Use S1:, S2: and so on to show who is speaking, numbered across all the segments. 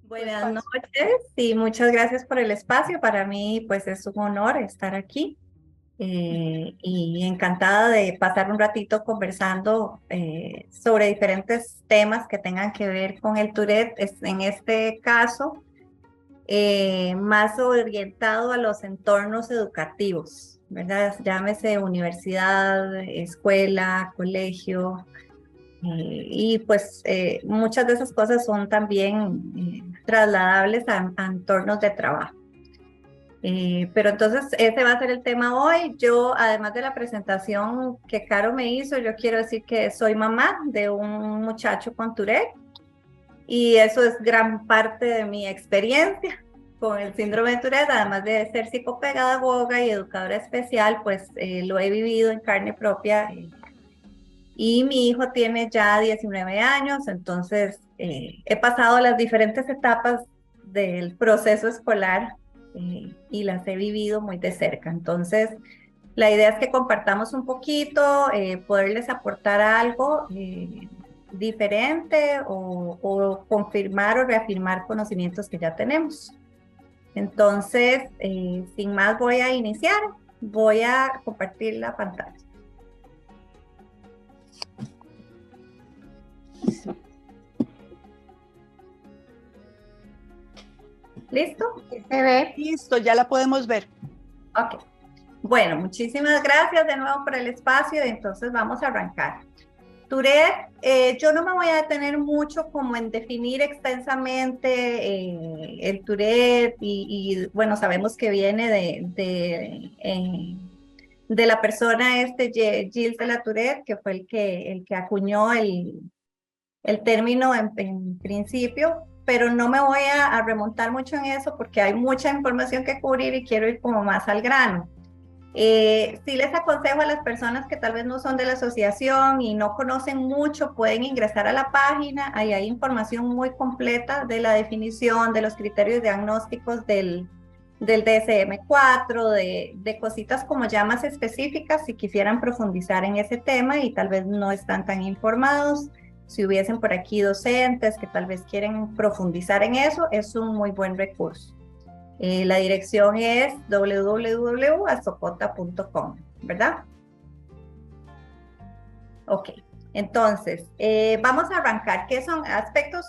S1: Buenas noches y muchas gracias por el espacio. Para mí, pues es un honor estar aquí y encantada de pasar un ratito conversando sobre diferentes temas que tengan que ver con el Tourette. En este caso, más orientado a los entornos educativos, ¿verdad? Llámese universidad, escuela, colegio. Y pues muchas de esas cosas son también trasladables a entornos de trabajo. Pero entonces ese va a ser el tema hoy. Yo, además de la presentación que Caro me hizo, yo quiero decir que soy mamá de un muchacho con Tourette y eso es gran parte de mi experiencia con el síndrome de Tourette, además de ser psicopedagoga y educadora especial, pues lo he vivido en carne propia. Y mi hijo tiene ya 19 años, entonces he pasado las diferentes etapas del proceso escolar y las he vivido muy de cerca. Entonces, la idea es que compartamos un poquito, poderles aportar algo diferente o confirmar o reafirmar conocimientos que ya tenemos. Entonces, sin más, voy a iniciar. Voy a compartir la pantalla. ¿Listo? ¿Se ve?
S2: Listo, ya la podemos ver.
S1: Ok. Bueno, muchísimas gracias de nuevo por el espacio. Entonces vamos a arrancar. Tourette, yo no me voy a detener mucho como en definir extensamente el Tourette bueno, sabemos que viene de la persona Gilles de la Tourette, que fue el que acuñó el término en principio, pero no me voy a remontar mucho en eso porque hay mucha información que cubrir y quiero ir como más al grano. Sí les aconsejo a las personas que tal vez no son de la asociación y no conocen mucho, pueden ingresar a la página, ahí hay información muy completa de la definición, de los criterios diagnósticos del DSM-4, de cositas como ya más específicas si quisieran profundizar en ese tema y tal vez no están tan informados. Si hubiesen por aquí docentes que tal vez quieren profundizar en eso, es un muy buen recurso. La dirección es www.azocota.com, ¿verdad? Ok, entonces vamos a arrancar. ¿Qué son aspectos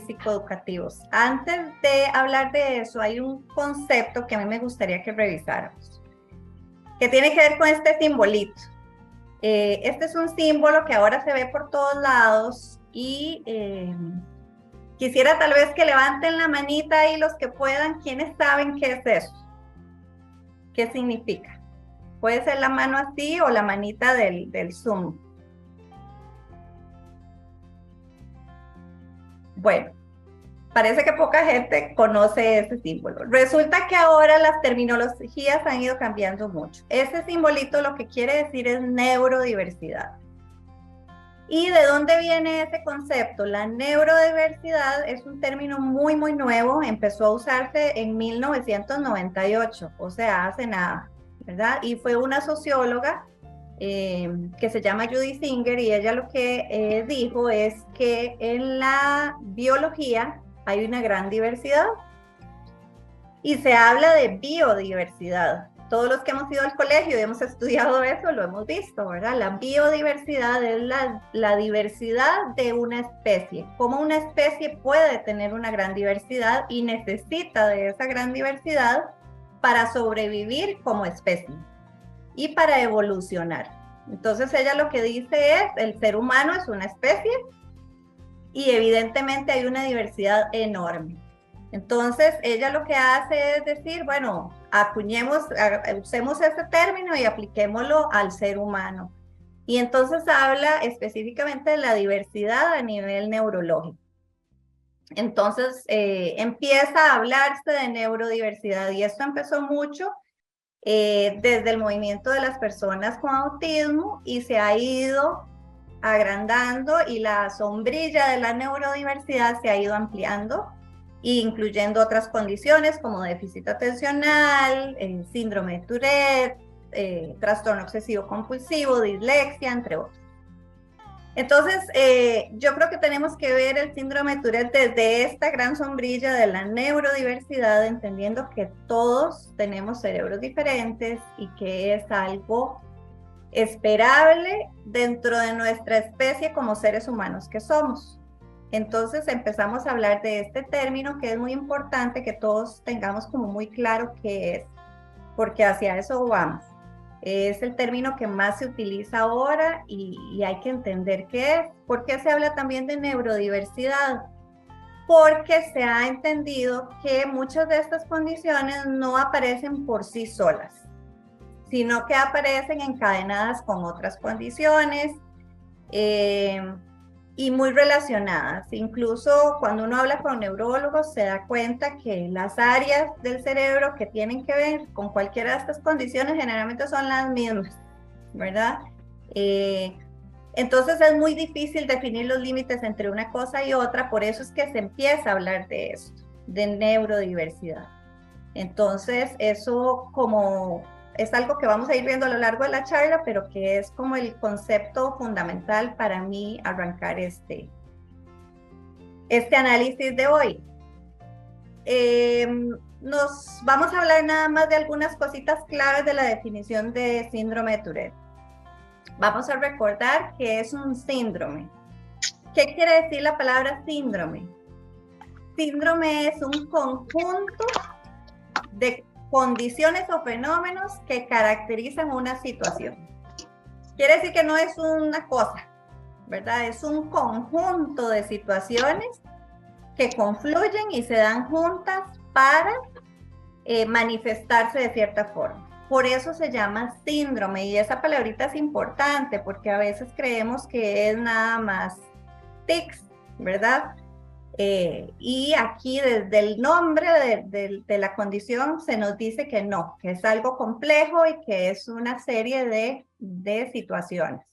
S1: psicoeducativos? Antes de hablar de eso, hay un concepto que a mí me gustaría que revisáramos, que tiene que ver con este simbolito. Este es un símbolo que ahora se ve por todos lados y quisiera tal vez que levanten la manita ahí los que puedan. ¿Quiénes saben qué es eso? ¿Qué significa? Puede ser la mano así o la manita del Zoom. Bueno, parece que poca gente conoce ese símbolo. Resulta que ahora las terminologías han ido cambiando mucho. Ese simbolito lo que quiere decir es neurodiversidad. ¿Y de dónde viene ese concepto? La neurodiversidad es un término muy, muy nuevo. Empezó a usarse en 1998, o sea, hace nada, ¿verdad? Y fue una socióloga que se llama Judy Singer y ella lo que dijo es que en la biología hay una gran diversidad y se habla de biodiversidad. Todos los que hemos ido al colegio y hemos estudiado eso lo hemos visto, ¿verdad? La biodiversidad es la diversidad de una especie. Cómo una especie puede tener una gran diversidad y necesita de esa gran diversidad para sobrevivir como especie y para evolucionar. Entonces ella lo que dice es, el ser humano es una especie y evidentemente hay una diversidad enorme. Entonces ella lo que hace es decir, bueno, usemos ese término y apliquémoslo al ser humano. Y entonces habla específicamente de la diversidad a nivel neurológico. Entonces empieza a hablarse de neurodiversidad y esto empezó mucho desde el movimiento de las personas con autismo y se ha ido agrandando y la sombrilla de la neurodiversidad se ha ido ampliando, incluyendo otras condiciones como déficit atencional, síndrome de Tourette, trastorno obsesivo compulsivo, dislexia, entre otros. Entonces, yo creo que tenemos que ver el síndrome de Tourette desde esta gran sombrilla de la neurodiversidad, entendiendo que todos tenemos cerebros diferentes y que es algo esperable dentro de nuestra especie como seres humanos que somos. Entonces empezamos a hablar de este término que es muy importante que todos tengamos como muy claro qué es, porque hacia eso vamos. Es el término que más se utiliza ahora y hay que entender qué es. ¿Por qué se habla también de neurodiversidad? Porque se ha entendido que muchas de estas condiciones no aparecen por sí solas, sino que aparecen encadenadas con otras condiciones y muy relacionadas. Incluso cuando uno habla con neurólogos se da cuenta que las áreas del cerebro que tienen que ver con cualquiera de estas condiciones generalmente son las mismas, ¿verdad? Entonces es muy difícil definir los límites entre una cosa y otra, por eso es que se empieza a hablar de esto, de neurodiversidad. Entonces, eso como es algo que vamos a ir viendo a lo largo de la charla, pero que es como el concepto fundamental para mí arrancar este análisis de hoy. Nos vamos a hablar nada más de algunas cositas claves de la definición de síndrome de Tourette. Vamos a recordar que es un síndrome. ¿Qué quiere decir la palabra síndrome? Síndrome es un conjunto de condiciones o fenómenos que caracterizan una situación. Quiere decir que no es una cosa, ¿verdad? Es un conjunto de situaciones que confluyen y se dan juntas para manifestarse de cierta forma. Por eso se llama síndrome y esa palabrita es importante porque a veces creemos que es nada más tics, ¿verdad? Y aquí desde el nombre de la condición se nos dice que no, que es algo complejo y que es una serie de situaciones.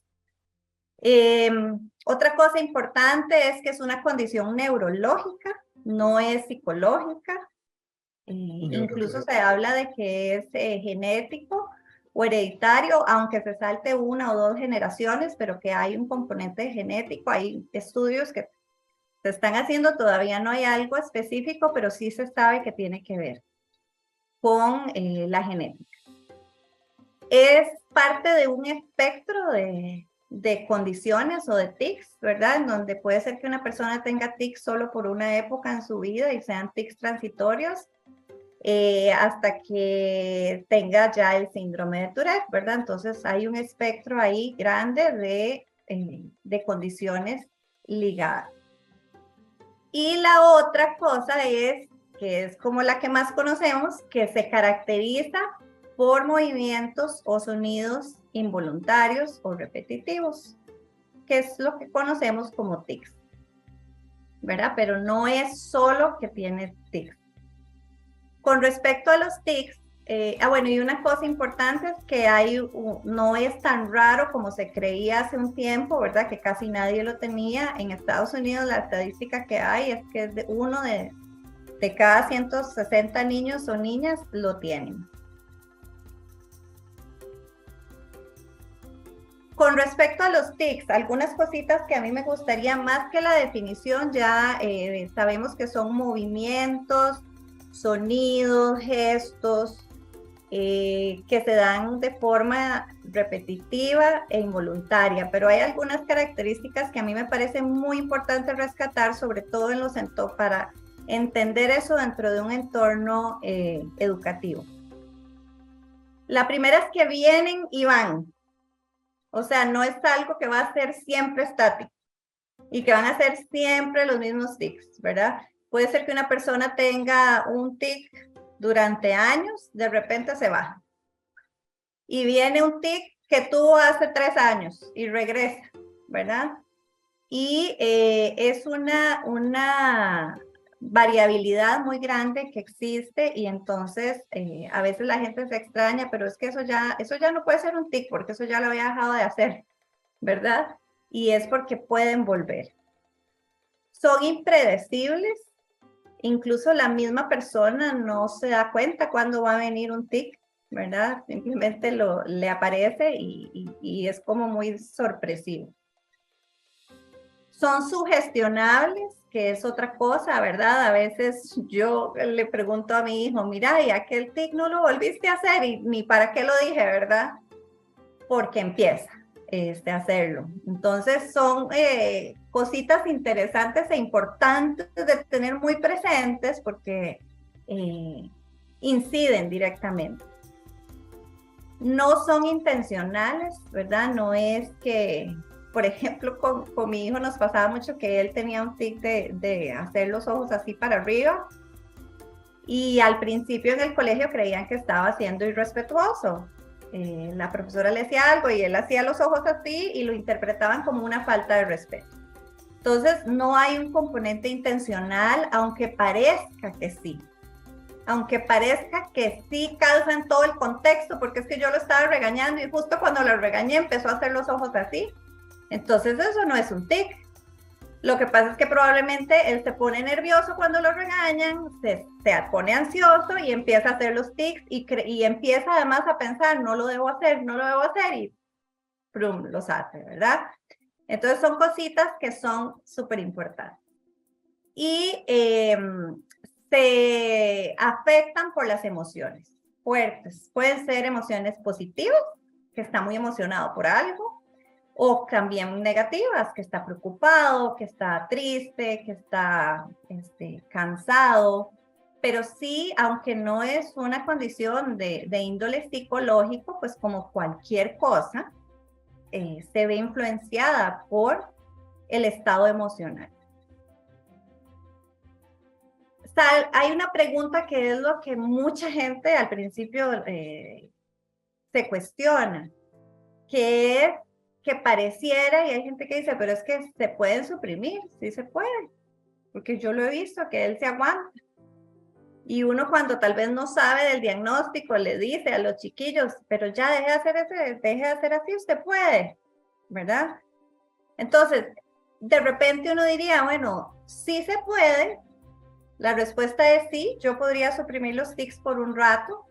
S1: Otra cosa importante es que es una condición neurológica, no es psicológica. Incluso se habla de que es genético o hereditario, aunque se salte una o dos generaciones, pero que hay un componente genético. Hay estudios que se están haciendo, todavía no hay algo específico, pero sí se sabe que tiene que ver con la genética. Es parte de un espectro de condiciones o de tics, ¿verdad? En donde puede ser que una persona tenga tics solo por una época en su vida y sean tics transitorios, hasta que tenga ya el síndrome de Tourette, ¿verdad? Entonces hay un espectro ahí grande de condiciones ligadas. Y la otra cosa es, que es como la que más conocemos, que se caracteriza por movimientos o sonidos involuntarios o repetitivos, que es lo que conocemos como tics, ¿verdad? Pero no es solo que tiene tics. Con respecto a los tics, bueno, y una cosa importante es que no es tan raro como se creía hace un tiempo, ¿verdad? Que casi nadie lo tenía. En Estados Unidos la estadística que hay es que uno de cada 160 niños o niñas lo tienen. Con respecto a los tics, algunas cositas que a mí me gustaría más que la definición, ya sabemos que son movimientos, sonidos, gestos, que se dan de forma repetitiva e involuntaria, pero hay algunas características que a mí me parece muy importante rescatar, sobre todo en los entornos, para entender eso dentro de un entorno educativo. La primera es que vienen y van, o sea, no es algo que va a ser siempre estático y que van a ser siempre los mismos tics, ¿verdad? Puede ser que una persona tenga un tic durante años, de repente se va. Y viene un tic que tuvo hace 3 años y regresa, ¿verdad? Y es una variabilidad muy grande que existe y entonces a veces la gente se extraña, pero es que eso ya no puede ser un tic porque eso ya lo había dejado de hacer, ¿verdad? Y es porque pueden volver. Son impredecibles. Incluso la misma persona no se da cuenta cuándo va a venir un tic, ¿verdad? Simplemente le aparece y es como muy sorpresivo. Son sugestionables, que es otra cosa, ¿verdad? A veces yo le pregunto a mi hijo, mira, ¿y aquel tic no lo volviste a hacer? Y ni para qué lo dije, ¿verdad? Porque empieza a hacerlo. Entonces son cositas interesantes e importantes de tener muy presentes porque inciden directamente. No son intencionales, ¿verdad? No es que, por ejemplo, con mi hijo nos pasaba mucho que él tenía un tic de hacer los ojos así para arriba y al principio en el colegio creían que estaba siendo irrespetuoso. La profesora le decía algo y él hacía los ojos así y lo interpretaban como una falta de respeto. Entonces, no hay un componente intencional, aunque parezca que sí. Aunque parezca que sí calza en todo el contexto, porque es que yo lo estaba regañando y justo cuando lo regañé empezó a hacer los ojos así. Entonces, eso no es un tic. Lo que pasa es que probablemente él se pone nervioso cuando lo regañan, se pone ansioso y empieza a hacer los tics y empieza además a pensar, no lo debo hacer, no lo debo hacer y prum, los hace, ¿verdad? Entonces son cositas que son súper importantes. Y se afectan por las emociones fuertes. Pueden ser emociones positivas, que está muy emocionado por algo, o también negativas, que está preocupado, que está triste, que está cansado, pero sí, aunque no es una condición de índole psicológico, pues como cualquier cosa, se ve influenciada por el estado emocional. Hay una pregunta que es lo que mucha gente al principio se cuestiona, que es que pareciera, y hay gente que dice, pero es que se pueden suprimir, sí se puede, porque yo lo he visto, que él se aguanta. Y uno cuando tal vez no sabe del diagnóstico le dice a los chiquillos, pero ya deje de hacer así, usted puede, ¿verdad? Entonces, de repente uno diría, bueno, sí se puede. La respuesta es sí, yo podría suprimir los tics por un rato.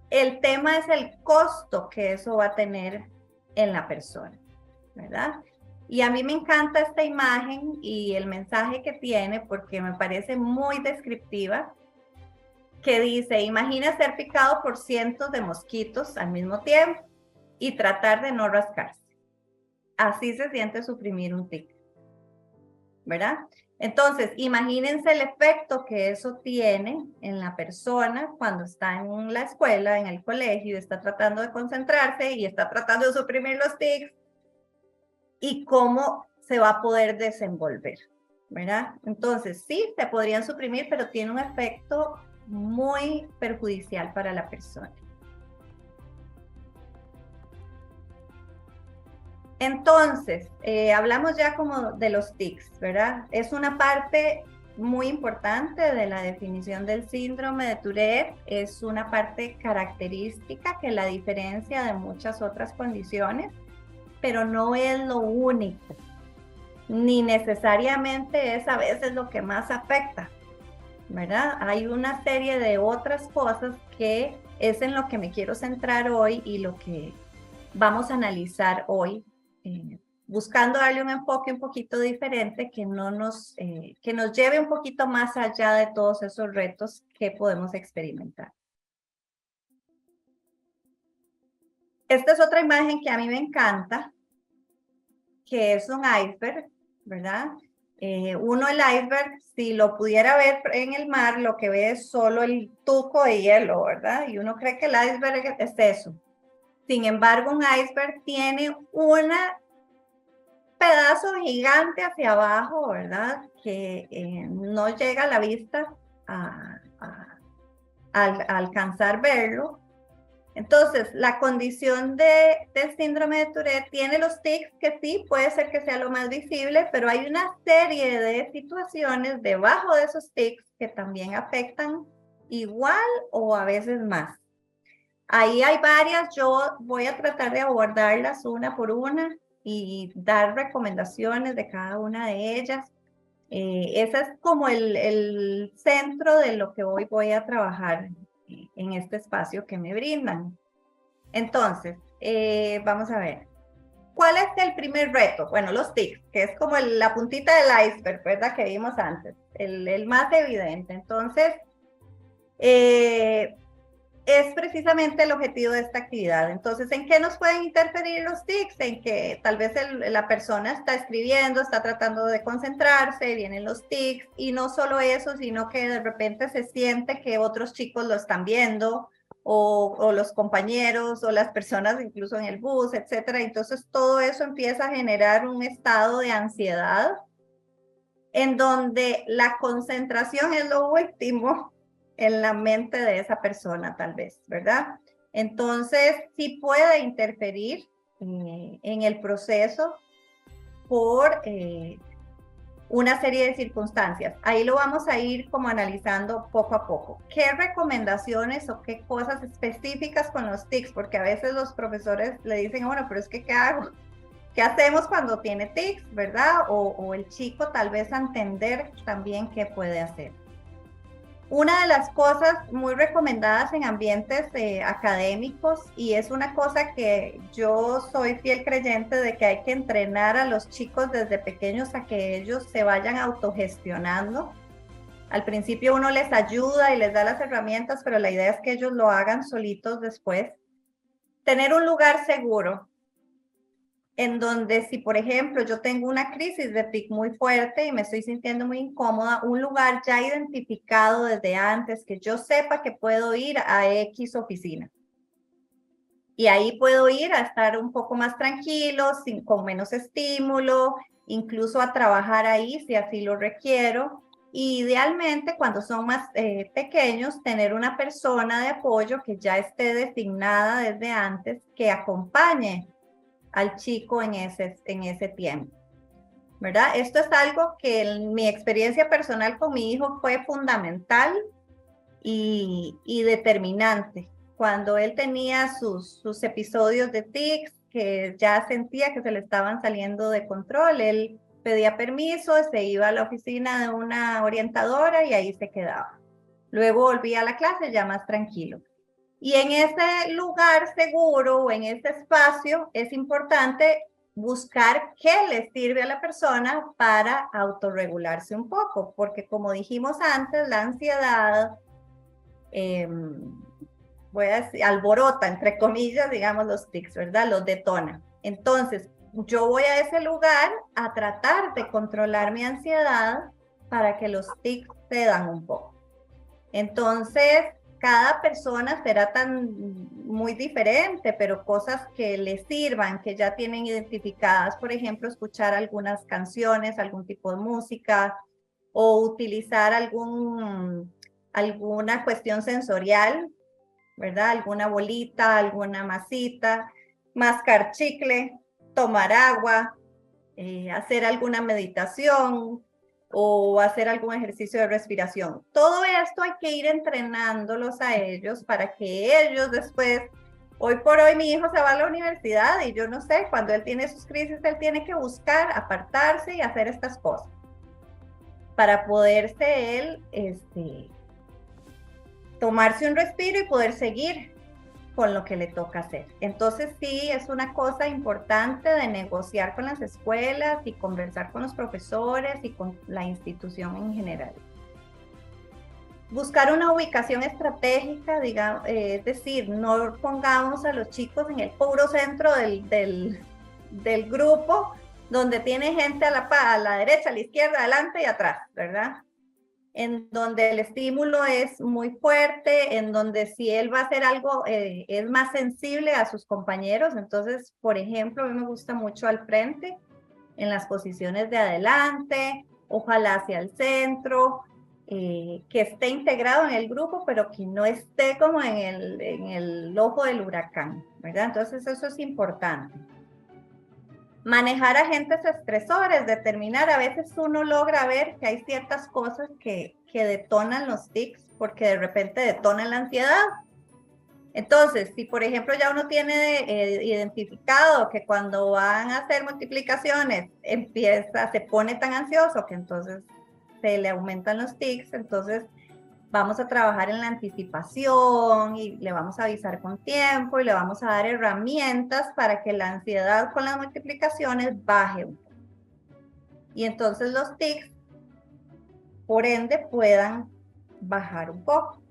S1: El tema es el costo que eso va a tener en la persona, ¿verdad? Y a mí me encanta esta imagen y el mensaje que tiene porque me parece muy descriptiva, que dice, imagina ser picado por cientos de mosquitos al mismo tiempo y tratar de no rascarse. Así se siente suprimir un tic, ¿verdad? Entonces, imagínense el efecto que eso tiene en la persona cuando está en la escuela, en el colegio, y está tratando de concentrarse y está tratando de suprimir los tics y cómo se va a poder desenvolver, ¿verdad? Entonces, sí, se podrían suprimir, pero tiene un efecto muy perjudicial para la persona. Entonces, hablamos ya como de los tics, ¿verdad? Es una parte muy importante de la definición del síndrome de Tourette, es una parte característica que la diferencia de muchas otras condiciones, pero no es lo único, ni necesariamente es a veces lo que más afecta, ¿verdad? Hay una serie de otras cosas que es en lo que me quiero centrar hoy y lo que vamos a analizar hoy, buscando darle un enfoque un poquito diferente que nos lleve un poquito más allá de todos esos retos que podemos experimentar. Esta es otra imagen que a mí me encanta, que es un iceberg, ¿verdad? Uno el iceberg, si lo pudiera ver en el mar, lo que ve es solo el tuco de hielo, ¿verdad? Y uno cree que el iceberg es eso. Sin embargo, un iceberg tiene un pedazo gigante hacia abajo, ¿verdad? Que no llega a la vista a alcanzar verlo. Entonces, la condición del síndrome de Tourette tiene los tics que sí, puede ser que sea lo más visible, pero hay una serie de situaciones debajo de esos tics que también afectan igual o a veces más. Ahí hay varias, yo voy a tratar de abordarlas una por una y dar recomendaciones de cada una de ellas. Ese es como el centro de lo que hoy voy a trabajar en este espacio que me brindan. Entonces, vamos a ver. ¿Cuál es el primer reto? Bueno, los tics, que es como la puntita del iceberg, ¿verdad? Que vimos antes, el más evidente. Entonces, es precisamente el objetivo de esta actividad. Entonces, ¿en qué nos pueden interferir los tics? En que tal vez la persona está escribiendo, está tratando de concentrarse, vienen los tics, y no solo eso, sino que de repente se siente que otros chicos lo están viendo, o los compañeros, o las personas incluso en el bus, etcétera. Entonces, todo eso empieza a generar un estado de ansiedad, en donde la concentración es lo último en la mente de esa persona, tal vez, ¿verdad? Entonces, sí puede interferir en el proceso por una serie de circunstancias. Ahí lo vamos a ir como analizando poco a poco. ¿Qué recomendaciones o qué cosas específicas con los tics? Porque a veces los profesores le dicen, bueno, pero es que, ¿qué hago? ¿Qué hacemos cuando tiene tics, verdad? O el chico tal vez entender también qué puede hacer. Una de las cosas muy recomendadas en ambientes académicos, y es una cosa que yo soy fiel creyente de que hay que entrenar a los chicos desde pequeños a que ellos se vayan autogestionando. Al principio uno les ayuda y les da las herramientas, pero la idea es que ellos lo hagan solitos después. Tener un lugar seguro, en donde si, por ejemplo, yo tengo una crisis de tic muy fuerte y me estoy sintiendo muy incómoda, un lugar ya identificado desde antes, que yo sepa que puedo ir a X oficina. Y ahí puedo ir a estar un poco más tranquilo, con menos estímulo, incluso a trabajar ahí si así lo requiero. Y idealmente, cuando son más pequeños, tener una persona de apoyo que ya esté designada desde antes, que acompañe al chico en ese tiempo, ¿verdad? Esto es algo que en mi experiencia personal con mi hijo fue fundamental y determinante. Cuando él tenía sus episodios de tics, que ya sentía que se le estaban saliendo de control, él pedía permiso, se iba a la oficina de una orientadora y ahí se quedaba. Luego volvía a la clase ya más tranquilo. Y en ese lugar seguro o en ese espacio es importante buscar qué le sirve a la persona para autorregularse un poco, porque como dijimos antes, la ansiedad, voy a decir, alborota, entre comillas, digamos, los tics, ¿verdad? Los detona. Entonces, yo voy a ese lugar a tratar de controlar mi ansiedad para que los tics cedan un poco. Entonces, cada persona será muy diferente, pero cosas que les sirvan, que ya tienen identificadas, por ejemplo, escuchar algunas canciones, algún tipo de música, o utilizar alguna cuestión sensorial, ¿verdad? Alguna bolita, alguna masita, mascar chicle, tomar agua, hacer alguna meditación, o hacer algún ejercicio de respiración. Todo esto hay que ir entrenándolos a ellos para que ellos después, hoy por hoy mi hijo se va a la universidad y yo no sé, cuando él tiene sus crisis, él tiene que buscar, apartarse y hacer estas cosas para poderse él tomarse un respiro y poder seguir con lo que le toca hacer. Entonces sí, es una cosa importante de negociar con las escuelas y conversar con los profesores y con la institución en general. Buscar una ubicación estratégica, digamos, es decir, no pongamos a los chicos en el puro centro del grupo, donde tiene gente a la derecha, a la izquierda, adelante y atrás, ¿verdad? En donde el estímulo es muy fuerte, en donde si él va a hacer algo, es más sensible a sus compañeros. Entonces, por ejemplo, a mí me gusta mucho al frente, en las posiciones de adelante, ojalá hacia el centro, que esté integrado en el grupo, pero que no esté como en el ojo del huracán, ¿verdad? Entonces, eso es importante. Manejar agentes estresores, determinar, a veces uno logra ver que hay ciertas cosas que detonan los tics, porque de repente detonan la ansiedad. Entonces, si por ejemplo ya uno tiene identificado que cuando van a hacer multiplicaciones se pone tan ansioso que entonces se le aumentan los tics, entonces vamos a trabajar en la anticipación y le vamos a avisar con tiempo y le vamos a dar herramientas para que la ansiedad con las multiplicaciones baje un poco. Y entonces los tics, por ende, puedan bajar un poco.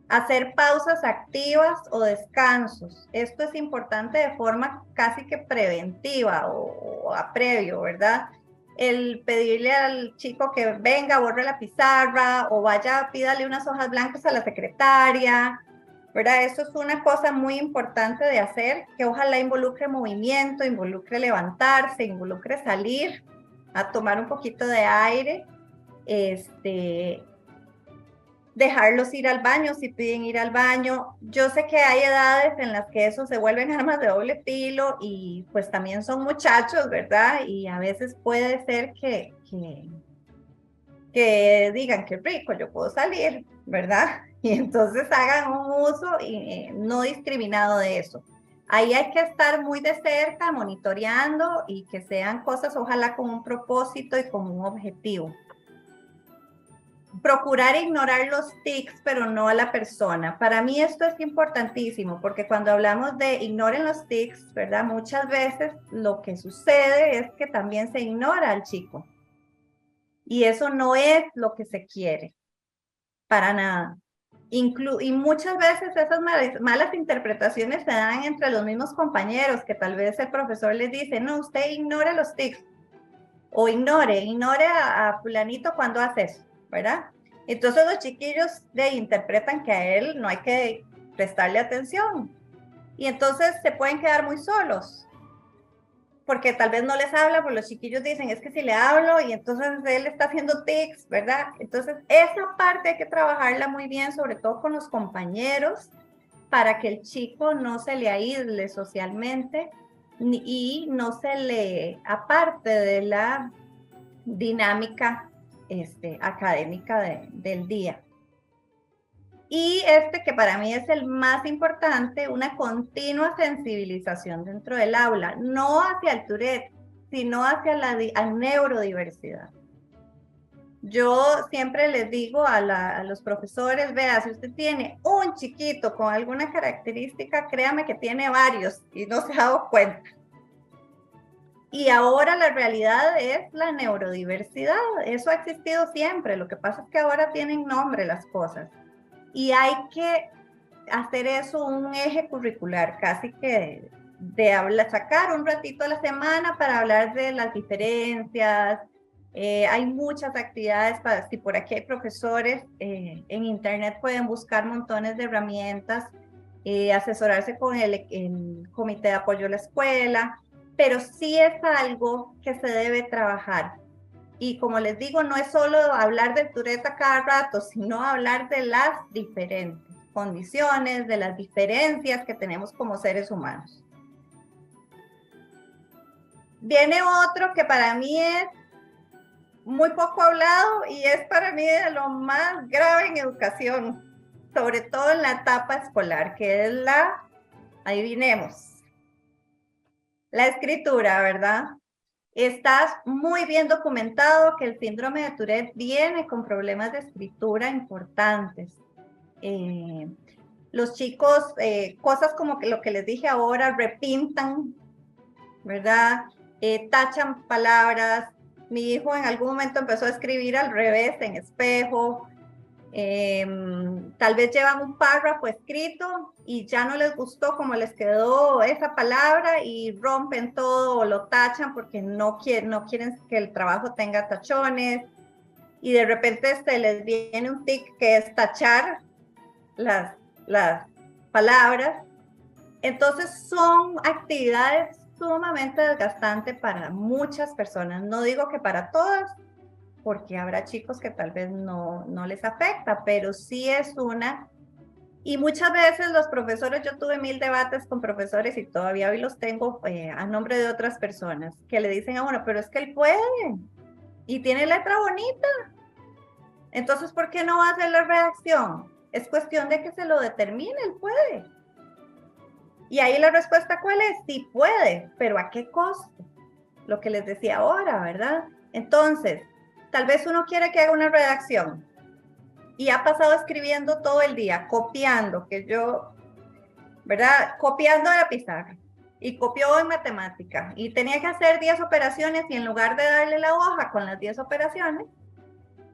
S1: Hacer pausas activas o descansos. Esto es importante de forma casi que preventiva o a previo, ¿verdad? El pedirle al chico que venga, borre la pizarra o vaya, pídale unas hojas blancas a la secretaria, ¿verdad? Eso es una cosa muy importante de hacer, que ojalá involucre movimiento, involucre levantarse, involucre salir a tomar un poquito de aire, dejarlos ir al baño si piden ir al baño. Yo sé que hay edades en las que eso se vuelven armas de doble filo y pues también son muchachos, ¿verdad? Y a veces puede ser que digan que rico, yo puedo salir, ¿verdad? Y entonces hagan un uso no discriminado de eso. Ahí hay que estar muy de cerca, monitoreando y que sean cosas ojalá con un propósito y con un objetivo. Procurar ignorar los tics, pero no a la persona. Para mí esto es importantísimo, porque cuando hablamos de ignoren los tics, ¿verdad? Muchas veces lo que sucede es que también se ignora al chico. Y eso no es lo que se quiere, para nada. Y muchas veces esas malas interpretaciones se dan entre los mismos compañeros, que tal vez el profesor les dice, no, usted ignore los tics, o ignore a fulanito cuando hace eso, ¿verdad? Entonces los chiquillos interpretan que a él no hay que prestarle atención. Y entonces se pueden quedar muy solos. Porque tal vez no les habla, pues los chiquillos dicen, es que si le hablo y entonces él está haciendo tics, ¿verdad? Entonces esa parte hay que trabajarla muy bien, sobre todo con los compañeros, para que el chico no se le aísle socialmente y no se le aparte de la dinámica académica del día. Y que para mí es el más importante, una continua sensibilización dentro del aula, no hacia el Tourette, sino hacia la neurodiversidad. Yo siempre les digo a los profesores, vea, si usted tiene un chiquito con alguna característica, créame que tiene varios y no se ha dado cuenta. Y ahora la realidad es la neurodiversidad. Eso ha existido siempre. Lo que pasa es que ahora tienen nombre las cosas. Y hay que hacer eso un eje curricular, casi que sacar un ratito a la semana para hablar de las diferencias. Hay muchas actividades, si por aquí hay profesores, en internet pueden buscar montones de herramientas, asesorarse con el comité de apoyo a la escuela, pero sí es algo que se debe trabajar. Y como les digo, no es solo hablar del Tourette a cada rato, sino hablar de las diferentes condiciones, de las diferencias que tenemos como seres humanos. Viene otro que para mí es muy poco hablado y es para mí de lo más grave en educación, sobre todo en la etapa escolar, que es adivinemos, la escritura, ¿verdad? Está muy bien documentado que el síndrome de Tourette viene con problemas de escritura importantes. Los chicos, cosas como lo que les dije ahora, repintan, ¿verdad? Tachan palabras. Mi hijo en algún momento empezó a escribir al revés en espejo. Tal vez llevan un párrafo escrito y ya no les gustó cómo les quedó esa palabra y rompen todo o lo tachan porque no quieren que el trabajo tenga tachones y de repente se les viene un tic que es tachar las palabras. Entonces son actividades sumamente desgastantes para muchas personas. No digo que para todas, porque habrá chicos que tal vez no les afecta, pero sí es una. Y muchas veces los profesores, yo tuve 1000 debates con profesores y todavía hoy los tengo a nombre de otras personas, que le dicen a uno, pero es que él puede y tiene letra bonita. Entonces, ¿por qué no va a hacer la redacción? Es cuestión de que se lo determine, él puede. Y ahí la respuesta, ¿cuál es? Sí puede, pero ¿a qué costo? Lo que les decía ahora, ¿verdad? Entonces, tal vez uno quiere que haga una redacción y ha pasado escribiendo todo el día, copiando, que yo, ¿verdad? Copiando de la pizarra. Y copió en matemática. Y tenía que hacer 10 operaciones y en lugar de darle la hoja con las 10 operaciones,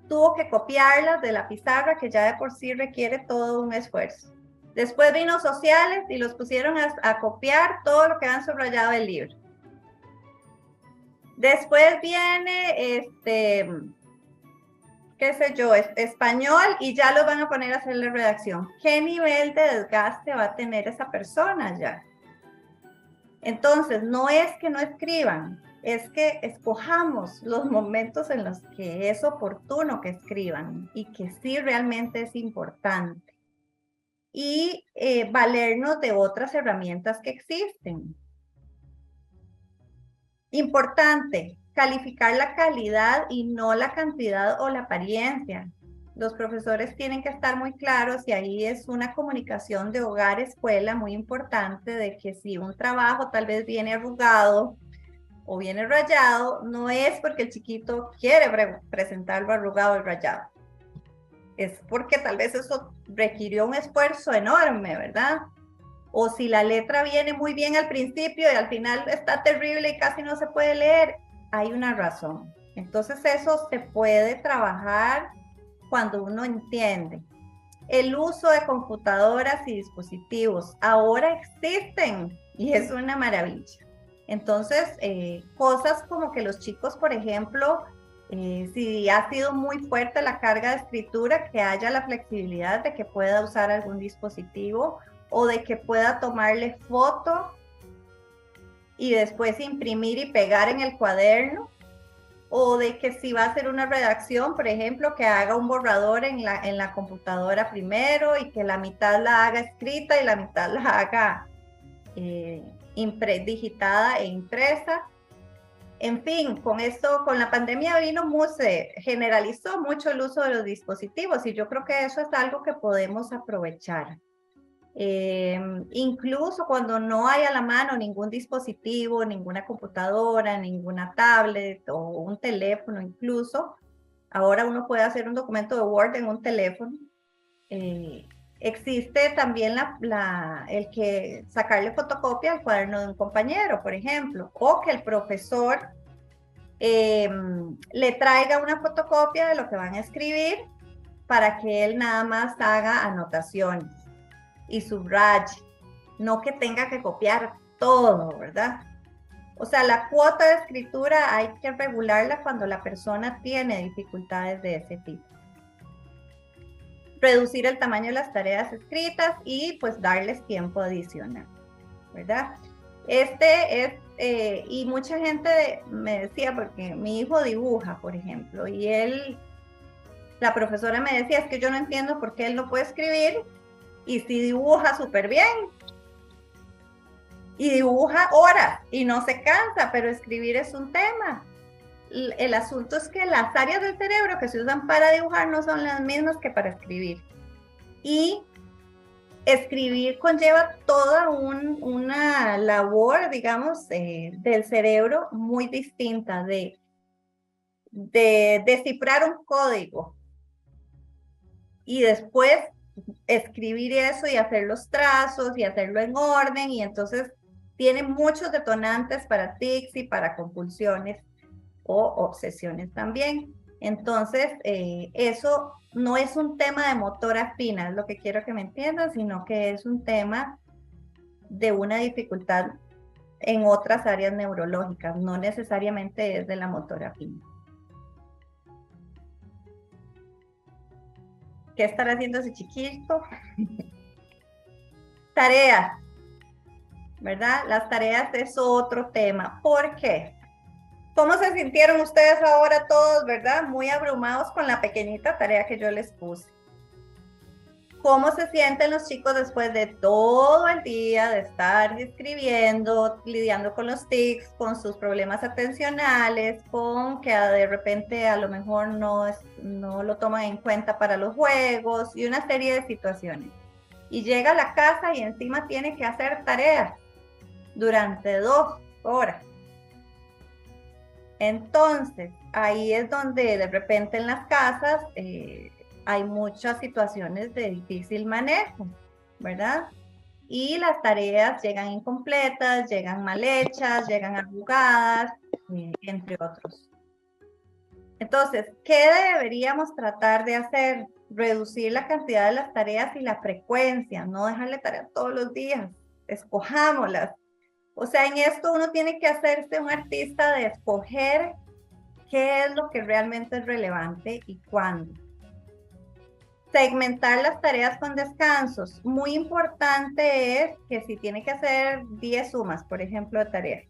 S1: tuvo que copiarlas de la pizarra, que ya de por sí requiere todo un esfuerzo. Después vino sociales y los pusieron a copiar todo lo que han subrayado del libro. Después viene, qué sé yo, español y ya los van a poner a hacer la redacción. ¿Qué nivel de desgaste va a tener esa persona ya? Entonces, no es que no escriban, es que escojamos los momentos en los que es oportuno que escriban y que sí realmente es importante. Y valernos de otras herramientas que existen. Importante, calificar la calidad y no la cantidad o la apariencia. Los profesores tienen que estar muy claros y ahí es una comunicación de hogar-escuela muy importante de que si un trabajo tal vez viene arrugado o viene rayado, no es porque el chiquito quiere presentarlo arrugado y rayado. Es porque tal vez eso requirió un esfuerzo enorme, ¿verdad? O si la letra viene muy bien al principio y al final está terrible y casi no se puede leer, hay una razón. Entonces eso se puede trabajar cuando uno entiende. El uso de computadoras y dispositivos ahora existen y es una maravilla. Entonces, cosas como que los chicos, por ejemplo, si ha sido muy fuerte la carga de escritura, que haya la flexibilidad de que pueda usar algún dispositivo o de que pueda tomarle foto y después imprimir y pegar en el cuaderno, o de que si va a hacer una redacción, por ejemplo, que haga un borrador en la computadora primero y que la mitad la haga escrita y la mitad la haga digitada e impresa. En fin, con esto, con la pandemia se generalizó mucho el uso de los dispositivos y yo creo que eso es algo que podemos aprovechar. Incluso cuando no hay a la mano ningún dispositivo, ninguna computadora, ninguna tablet o un teléfono incluso, ahora uno puede hacer un documento de Word en un teléfono. Existe también el que sacarle fotocopia al cuaderno de un compañero, por ejemplo, o que el profesor le traiga una fotocopia de lo que van a escribir para que él nada más haga anotaciones y subraye, no que tenga que copiar todo, ¿verdad? O sea, la cuota de escritura hay que regularla cuando la persona tiene dificultades de ese tipo. Reducir el tamaño de las tareas escritas y pues darles tiempo adicional, ¿verdad? Y mucha gente me decía, porque mi hijo dibuja, por ejemplo, y la profesora me decía, es que yo no entiendo por qué él no puede escribir y si dibuja súper bien y dibuja horas y no se cansa, pero escribir es un tema. El asunto es que las áreas del cerebro que se usan para dibujar no son las mismas que para escribir. Y escribir conlleva toda una labor, digamos, del cerebro muy distinta de descifrar un código y después escribir eso y hacer los trazos y hacerlo en orden, y entonces tiene muchos detonantes para tics y para compulsiones o obsesiones también. Entonces, eso no es un tema de motora fina, es lo que quiero que me entiendan, sino que es un tema de una dificultad en otras áreas neurológicas, no necesariamente es de la motora fina. ¿Qué estará haciendo ese chiquito? Tareas, ¿verdad? Las tareas es otro tema. ¿Por qué? ¿Cómo se sintieron ustedes ahora todos, verdad? Muy abrumados con la pequeñita tarea que yo les puse. ¿Cómo se sienten los chicos después de todo el día de estar escribiendo, lidiando con los tics, con sus problemas atencionales, con que de repente a lo mejor no lo toman en cuenta para los juegos y una serie de situaciones? Y llega a la casa y encima tiene que hacer tareas durante 2 horas. Entonces, ahí es donde de repente en las casas hay muchas situaciones de difícil manejo, ¿verdad? Y las tareas llegan incompletas, llegan mal hechas, llegan arrugadas, entre otros. Entonces, ¿qué deberíamos tratar de hacer? Reducir la cantidad de las tareas y la frecuencia, no dejarle tareas todos los días, escojámoslas. O sea, en esto uno tiene que hacerse un artista de escoger qué es lo que realmente es relevante y cuándo. Segmentar las tareas con descansos. Muy importante es que si tiene que hacer 10 sumas, por ejemplo, de tareas.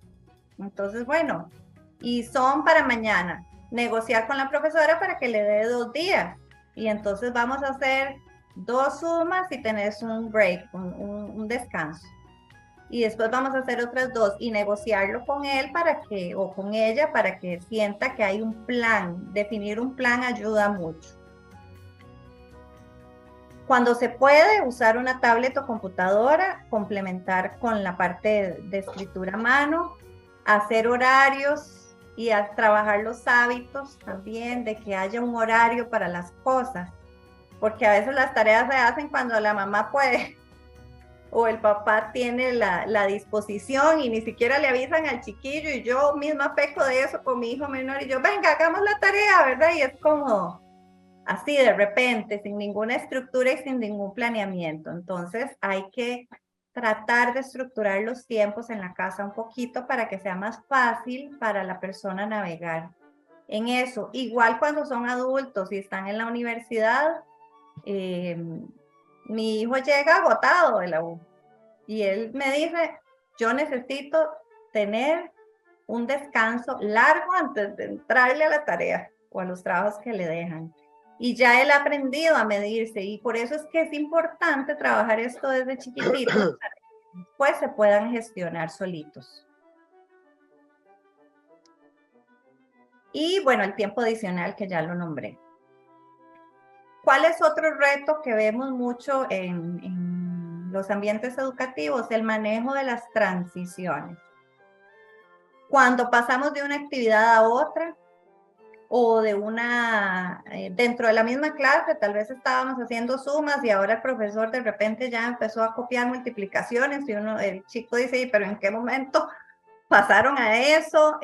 S1: Entonces, bueno, y son para mañana. Negociar con la profesora para que le dé 2 días. Y entonces vamos a hacer 2 sumas y tenés un break, un descanso. Y después vamos a hacer otras 2 y negociarlo con él para que, o con ella, para que sienta que hay un plan. Definir un plan ayuda mucho. Cuando se puede usar una tablet o computadora, complementar con la parte de escritura a mano, hacer horarios y a trabajar los hábitos también de que haya un horario para las cosas, porque a veces las tareas se hacen cuando la mamá puede o el papá tiene la disposición y ni siquiera le avisan al chiquillo, y yo misma peco de eso con mi hijo menor y yo, venga, hagamos la tarea, ¿verdad? Y es como así de repente, sin ninguna estructura y sin ningún planeamiento. Entonces hay que tratar de estructurar los tiempos en la casa un poquito para que sea más fácil para la persona navegar en eso. Igual cuando son adultos y están en la universidad, mi hijo llega agotado de la U y él me dice, yo necesito tener un descanso largo antes de entrarle a la tarea o a los trabajos que le dejan. Y ya él ha aprendido a medirse y por eso es que es importante trabajar esto desde chiquititos para que después se puedan gestionar solitos. Y bueno, el tiempo adicional que ya lo nombré. ¿Cuál es otro reto que vemos mucho en los ambientes educativos? El manejo de las transiciones. Cuando pasamos de una actividad a otra, o de una, dentro de la misma clase, tal vez estábamos haciendo sumas y ahora el profesor de repente ya empezó a copiar multiplicaciones y uno, el chico dice, pero ¿en qué momento pasaron a eso?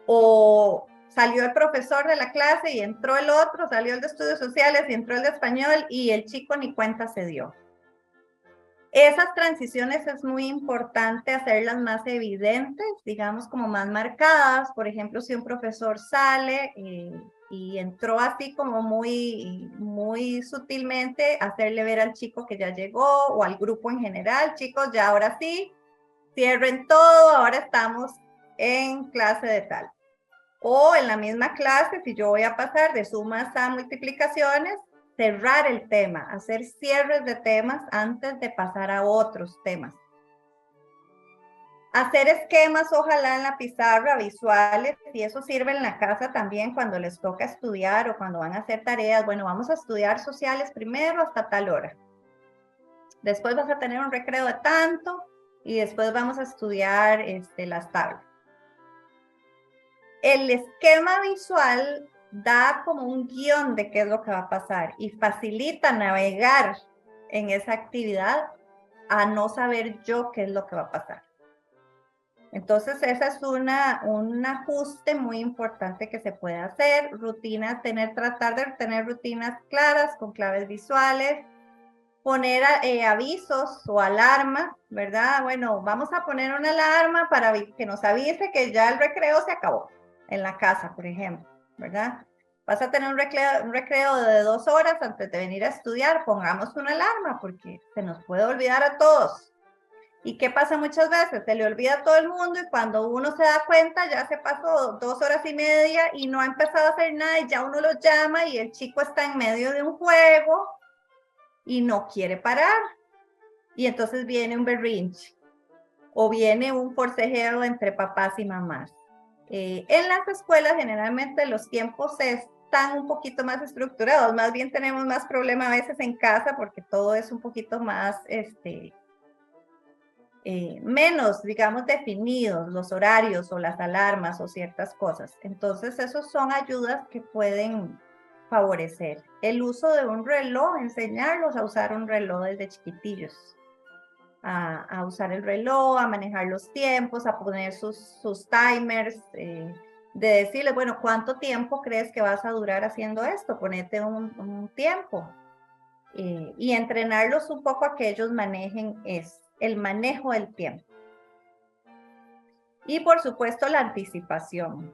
S1: O salió el profesor de la clase y entró el otro, salió el de estudios sociales y entró el de español y el chico ni cuenta se dio. Esas transiciones es muy importante hacerlas más evidentes, digamos como más marcadas. Por ejemplo, si un profesor sale y entró así como muy sutilmente, hacerle ver al chico que ya llegó o al grupo en general, chicos, ya ahora sí, cierren todo, ahora estamos en clase de tal. O en la misma clase, si yo voy a pasar de sumas a multiplicaciones, cerrar el tema, hacer cierres de temas antes de pasar a otros temas. Hacer esquemas, ojalá en la pizarra, visuales, y eso sirve en la casa también cuando les toca estudiar o cuando van a hacer tareas. Bueno, vamos a estudiar sociales primero hasta tal hora. Después vas a tener un recreo de tanto y después vamos a estudiar las tablas. El esquema visual da como un guión de qué es lo que va a pasar y facilita navegar en esa actividad a no saber yo qué es lo que va a pasar. Entonces, esa es un ajuste muy importante que se puede hacer. Rutinas, tratar de tener rutinas claras con claves visuales, poner avisos o alarmas, ¿verdad? Bueno, vamos a poner una alarma para que nos avise que ya el recreo se acabó en la casa, por ejemplo, ¿verdad? Vas a tener un recreo de 2 horas antes de venir a estudiar, pongamos una alarma porque se nos puede olvidar a todos. ¿Y qué pasa muchas veces? Se le olvida a todo el mundo y cuando uno se da cuenta ya se pasó 2 horas y media y no ha empezado a hacer nada y ya uno lo llama y el chico está en medio de un juego y no quiere parar. Y entonces viene un berrinche o viene un forcejeo entre papás y mamás. En las escuelas generalmente los tiempos están un poquito más estructurados, más bien tenemos más problema a veces en casa porque todo es un poquito más, menos, digamos, definidos los horarios o las alarmas o ciertas cosas. Entonces, esos son ayudas que pueden favorecer. El uso de un reloj, enseñarlos a usar un reloj desde chiquitillos. A usar el reloj, a manejar los tiempos, a poner sus timers, de decirles, bueno, ¿cuánto tiempo crees que vas a durar haciendo esto? Ponete un tiempo. Y entrenarlos un poco a que ellos manejen el manejo del tiempo. Y por supuesto la anticipación.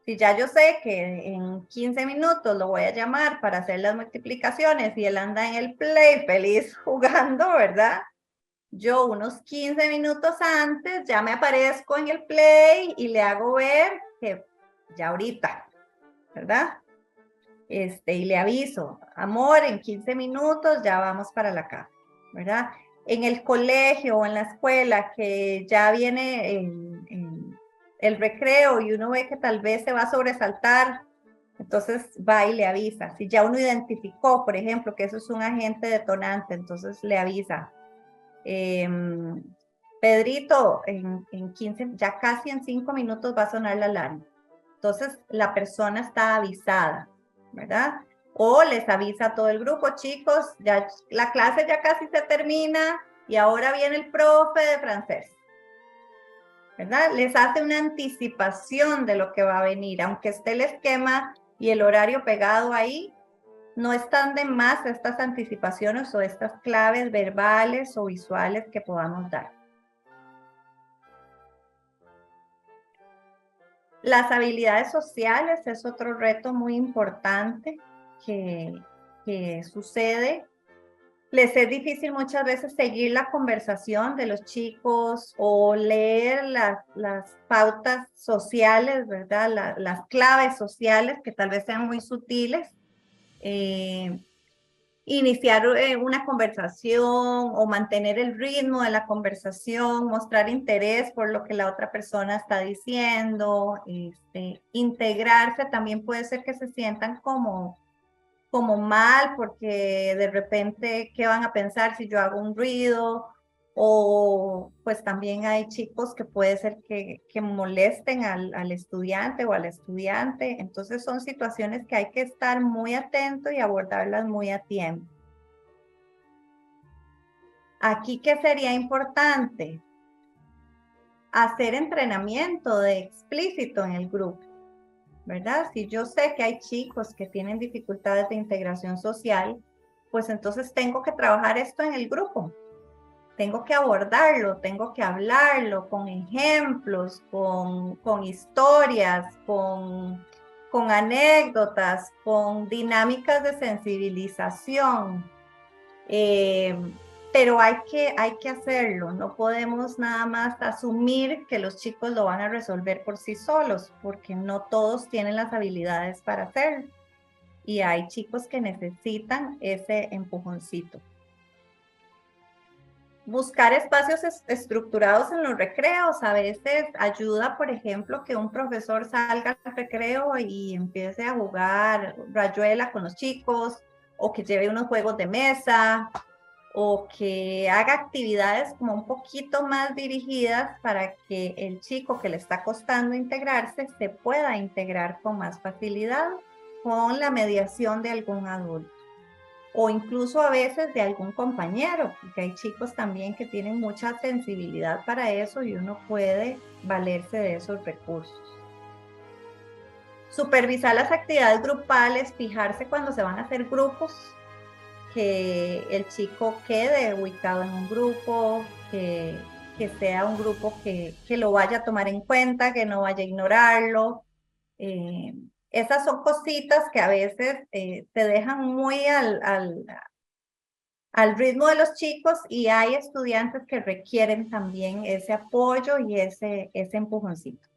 S1: Si ya yo sé que en 15 minutos lo voy a llamar para hacer las multiplicaciones y él anda en el play feliz jugando, ¿verdad? Yo unos 15 minutos antes ya me aparezco en el play y le hago ver que ya ahorita, ¿verdad? Y le aviso, amor, en 15 minutos ya vamos para la casa, ¿verdad? En el colegio o en la escuela que ya viene el recreo y uno ve que tal vez se va a sobresaltar, entonces va y le avisa. Si ya uno identificó, por ejemplo, que eso es un agente detonante, entonces le avisa. Pedrito, en 15, ya casi en 5 minutos va a sonar la alarma. Entonces la persona está avisada, ¿verdad? O les avisa a todo el grupo, chicos, ya la clase ya casi se termina y ahora viene el profe de francés, ¿verdad? Les hace una anticipación de lo que va a venir, aunque esté el esquema y el horario pegado ahí, no están de más estas anticipaciones o estas claves verbales o visuales que podamos dar. Las habilidades sociales es otro reto muy importante que sucede. Les es difícil muchas veces seguir la conversación de los chicos o leer las pautas sociales, ¿verdad? Las claves sociales que tal vez sean muy sutiles. Iniciar una conversación o mantener el ritmo de la conversación, mostrar interés por lo que la otra persona está diciendo, integrarse, también puede ser que se sientan como mal porque de repente, ¿qué van a pensar si yo hago un ruido? O pues también hay chicos que puede ser que molesten al estudiante o al estudiante. Entonces son situaciones que hay que estar muy atento y abordarlas muy a tiempo. Aquí, ¿qué sería importante? Hacer entrenamiento de explícito en el grupo, ¿verdad? Si yo sé que hay chicos que tienen dificultades de integración social, pues entonces tengo que trabajar esto en el grupo. Tengo que abordarlo, tengo que hablarlo con ejemplos, con historias, con anécdotas, con dinámicas de sensibilización. Pero hay que hacerlo, no podemos nada más asumir que los chicos lo van a resolver por sí solos, porque no todos tienen las habilidades para hacerlo. Y hay chicos que necesitan ese empujoncito. Buscar espacios estructurados en los recreos. A veces ayuda, por ejemplo, que un profesor salga al recreo y empiece a jugar rayuela con los chicos, o que lleve unos juegos de mesa, o que haga actividades como un poquito más dirigidas para que el chico que le está costando integrarse se pueda integrar con más facilidad con la mediación de algún adulto. O incluso a veces de algún compañero, porque hay chicos también que tienen mucha sensibilidad para eso y uno puede valerse de esos recursos. Supervisar las actividades grupales, fijarse cuando se van a hacer grupos, que el chico quede ubicado en un grupo, que sea un grupo que lo vaya a tomar en cuenta, que no vaya a ignorarlo. Esas son cositas que a veces te dejan muy al ritmo de los chicos, y hay estudiantes que requieren también ese apoyo y ese empujoncito.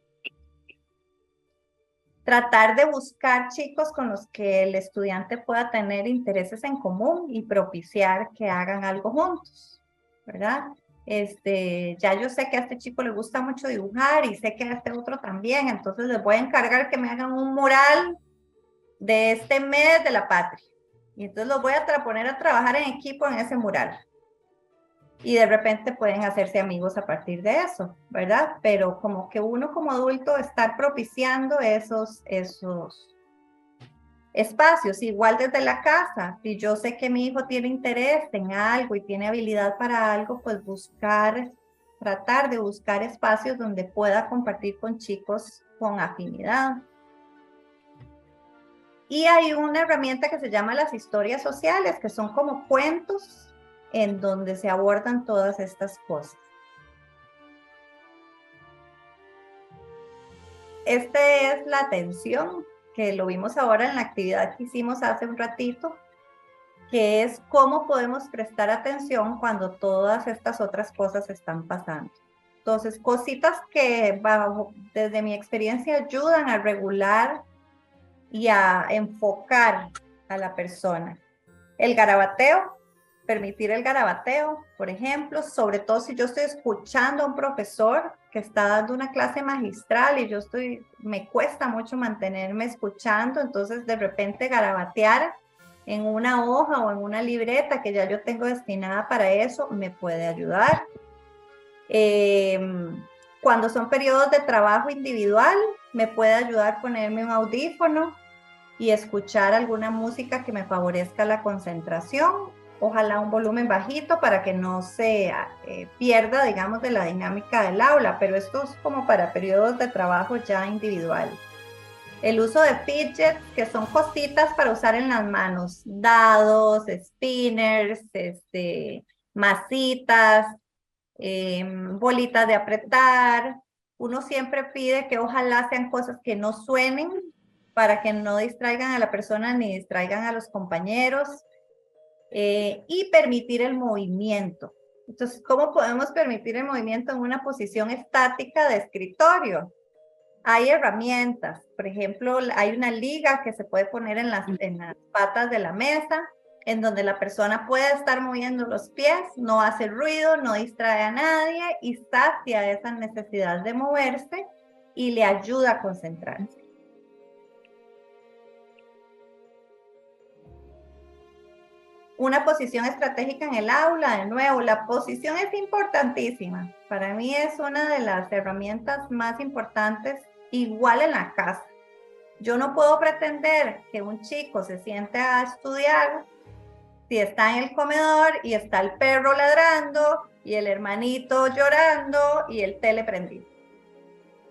S1: Tratar de buscar chicos con los que el estudiante pueda tener intereses en común y propiciar que hagan algo juntos, ¿verdad? Ya yo sé que a este chico le gusta mucho dibujar y sé que a este otro también, entonces les voy a encargar que me hagan un mural de este mes de la patria. Y entonces los voy a poner a trabajar en equipo en ese mural. Y de repente pueden hacerse amigos a partir de eso, ¿verdad? Pero como que uno como adulto estar propiciando esos Espacios, igual desde la casa. Si yo sé que mi hijo tiene interés en algo y tiene habilidad para algo, pues tratar de buscar espacios donde pueda compartir con chicos con afinidad. Y hay una herramienta que se llama las historias sociales, que son como cuentos en donde se abordan todas estas cosas. Este es la atención, que lo vimos ahora en la actividad que hicimos hace un ratito, que es cómo podemos prestar atención cuando todas estas otras cosas están pasando. Entonces, cositas que desde mi experiencia ayudan a regular y a enfocar a la persona. El garabateo, permitir el garabateo, por ejemplo, sobre todo si yo estoy escuchando a un profesor que está dando una clase magistral y me cuesta mucho mantenerme escuchando, entonces de repente garabatear en una hoja o en una libreta que ya yo tengo destinada para eso me puede ayudar. Cuando son periodos de trabajo individual, me puede ayudar ponerme un audífono y escuchar alguna música que me favorezca la concentración, ojalá un volumen bajito para que no se pierda, digamos, de la dinámica del aula, pero esto es como para periodos de trabajo ya individual. El uso de fidgets, que son cositas para usar en las manos, dados, spinners, masitas, bolitas de apretar. Uno siempre pide que ojalá sean cosas que no suenen para que no distraigan a la persona ni distraigan a los compañeros, y permitir el movimiento. Entonces, ¿cómo podemos permitir el movimiento en una posición estática de escritorio? Hay herramientas, por ejemplo, hay una liga que se puede poner en las patas de la mesa, en donde la persona puede estar moviendo los pies, no hace ruido, no distrae a nadie y sacia esa necesidad de moverse y le ayuda a concentrarse. Una posición estratégica en el aula, de nuevo, la posición es importantísima. Para mí es una de las herramientas más importantes, igual en la casa. Yo no puedo pretender que un chico se siente a estudiar si está en el comedor y está el perro ladrando y el hermanito llorando y el tele prendido,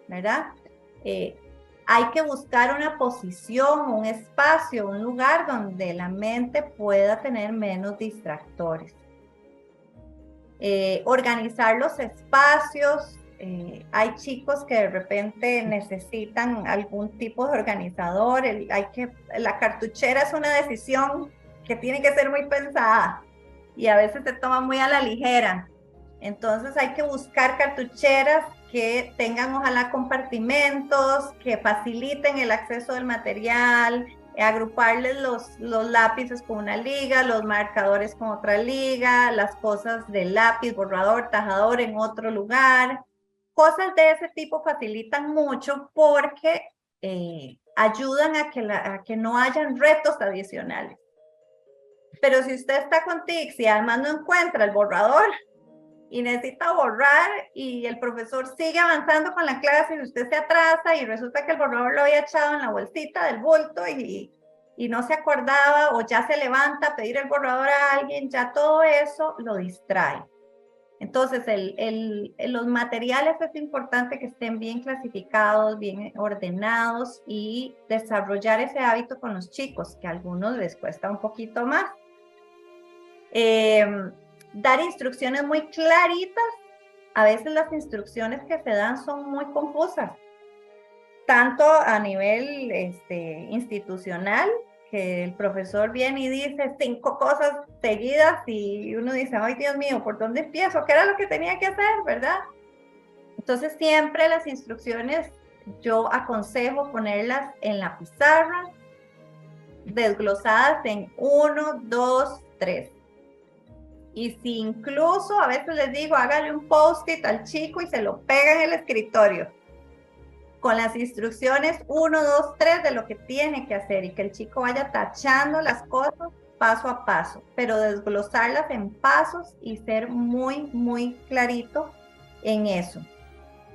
S1: ¿verdad? Hay que buscar una posición, un espacio, un lugar donde la mente pueda tener menos distractores. Organizar los espacios. Hay chicos que de repente necesitan algún tipo de organizador. La cartuchera es una decisión que tiene que ser muy pensada y a veces se toma muy a la ligera. Entonces hay que buscar cartucheras que tengan ojalá compartimentos, que faciliten el acceso del material, agruparles los lápices con una liga, los marcadores con otra liga, las cosas del lápiz, borrador, tajador en otro lugar. Cosas de ese tipo facilitan mucho porque ayudan a que no hayan retos adicionales. Pero si usted está con tics y además no encuentra el borrador y necesita borrar y el profesor sigue avanzando con la clase y usted se atrasa y resulta que el borrador lo había echado en la bolsita del bulto y no se acordaba, o ya se levanta a pedir el borrador a alguien, ya todo eso lo distrae. Entonces, los materiales es importante que estén bien clasificados, bien ordenados y desarrollar ese hábito con los chicos, que a algunos les cuesta un poquito más. Dar instrucciones muy claritas. A veces las instrucciones que se dan son muy confusas, tanto a nivel institucional, que el profesor viene y dice 5 cosas seguidas y uno dice, ay Dios mío, ¿por dónde empiezo? ¿Qué era lo que tenía que hacer, verdad? Entonces siempre las instrucciones yo aconsejo ponerlas en la pizarra, desglosadas en 1, 2, 3. Y si incluso a veces les digo, hágale un post-it al chico y se lo pega en el escritorio con las instrucciones 1, 2, 3 de lo que tiene que hacer y que el chico vaya tachando las cosas paso a paso, pero desglosarlas en pasos y ser muy, muy clarito en eso.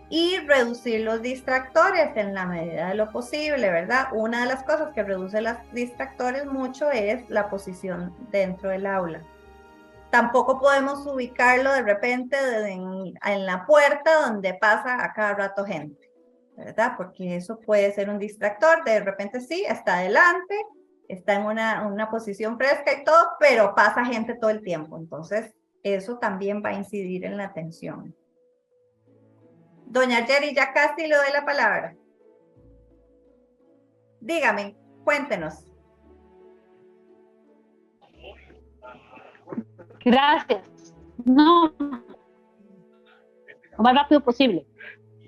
S1: y reducir los distractores en la medida de lo posible, ¿verdad? Una de las cosas que reduce los distractores mucho es la posición dentro del aula. Tampoco podemos ubicarlo de repente en la puerta donde pasa a cada rato gente, ¿verdad? Porque eso puede ser un distractor. De repente sí, está adelante, está en una posición fresca y todo, pero pasa gente todo el tiempo. Entonces, eso también va a incidir en la atención. Doña Jerry, ya casi le doy la palabra. Dígame, cuéntenos.
S2: Gracias. No, lo más rápido posible.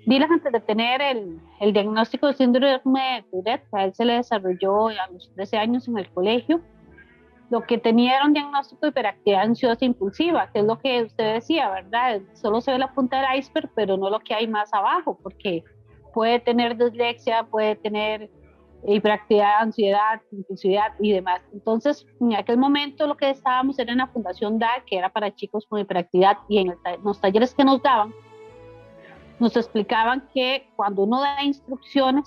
S2: Dylan, antes de tener el diagnóstico de síndrome de Tourette, a él se le desarrolló a los 13 años en el colegio. Lo que tenía era un diagnóstico de hiperactividad ansiosa impulsiva, que es lo que usted decía, ¿verdad? Solo se ve la punta del iceberg, pero no lo que hay más abajo, porque puede tener dislexia, puede tener hiperactividad, ansiedad, impulsividad y demás. Entonces, en aquel momento lo que estábamos era en la Fundación DA, que era para chicos con hiperactividad, y en los talleres que nos daban, nos explicaban que cuando uno da instrucciones,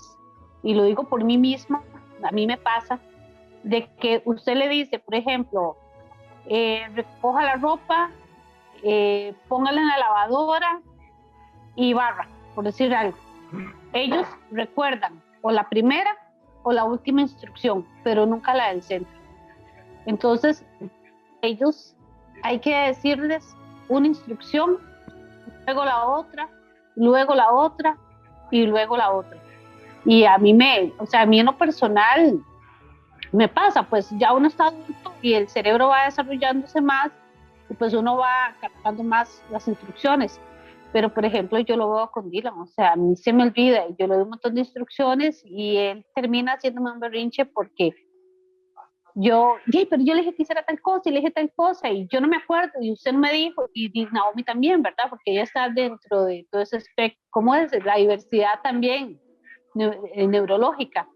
S2: y lo digo por mí misma, a mí me pasa, de que usted le dice, por ejemplo, recoja la ropa, póngala en la lavadora y barra, por decir algo. Ellos recuerdan o la primera o la última instrucción, pero nunca la del centro. Entonces, ellos hay que decirles una instrucción, luego la otra y luego la otra. Y a mí a mí en lo personal me pasa, pues ya uno está adulto y el cerebro va desarrollándose más y pues uno va captando más las instrucciones. Pero, por ejemplo, yo lo veo con Dylan, o sea, a mí se me olvida, yo le doy un montón de instrucciones y él termina haciéndome un berrinche porque pero yo le dije que hiciera tal cosa y le dije tal cosa y yo no me acuerdo y usted no me dijo y Naomi también, ¿verdad? Porque ella está dentro de todo ese espectro, ¿cómo es? La diversidad también neurológica.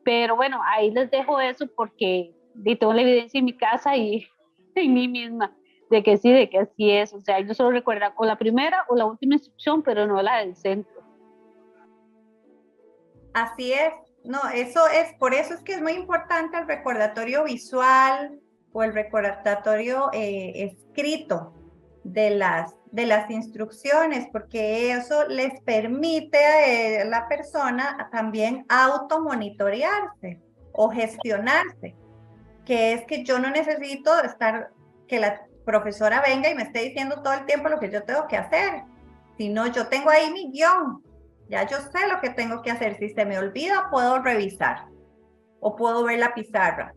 S2: Pero bueno, ahí les dejo eso porque tengo la evidencia en mi casa y en mí misma de que sí, de que así es. O sea, ellos solo recuerdan o la primera o la última instrucción, pero no la del centro.
S1: Así es. No, eso es, por eso es que es muy importante el recordatorio visual o el recordatorio escrito de las instrucciones, porque eso les permite a la persona también automonitorearse o gestionarse, que es que yo no necesito que la profesora venga y me esté diciendo todo el tiempo lo que yo tengo que hacer, sino yo tengo ahí mi guión. Ya yo sé lo que tengo que hacer. Si se me olvida, puedo revisar o puedo ver la pizarra.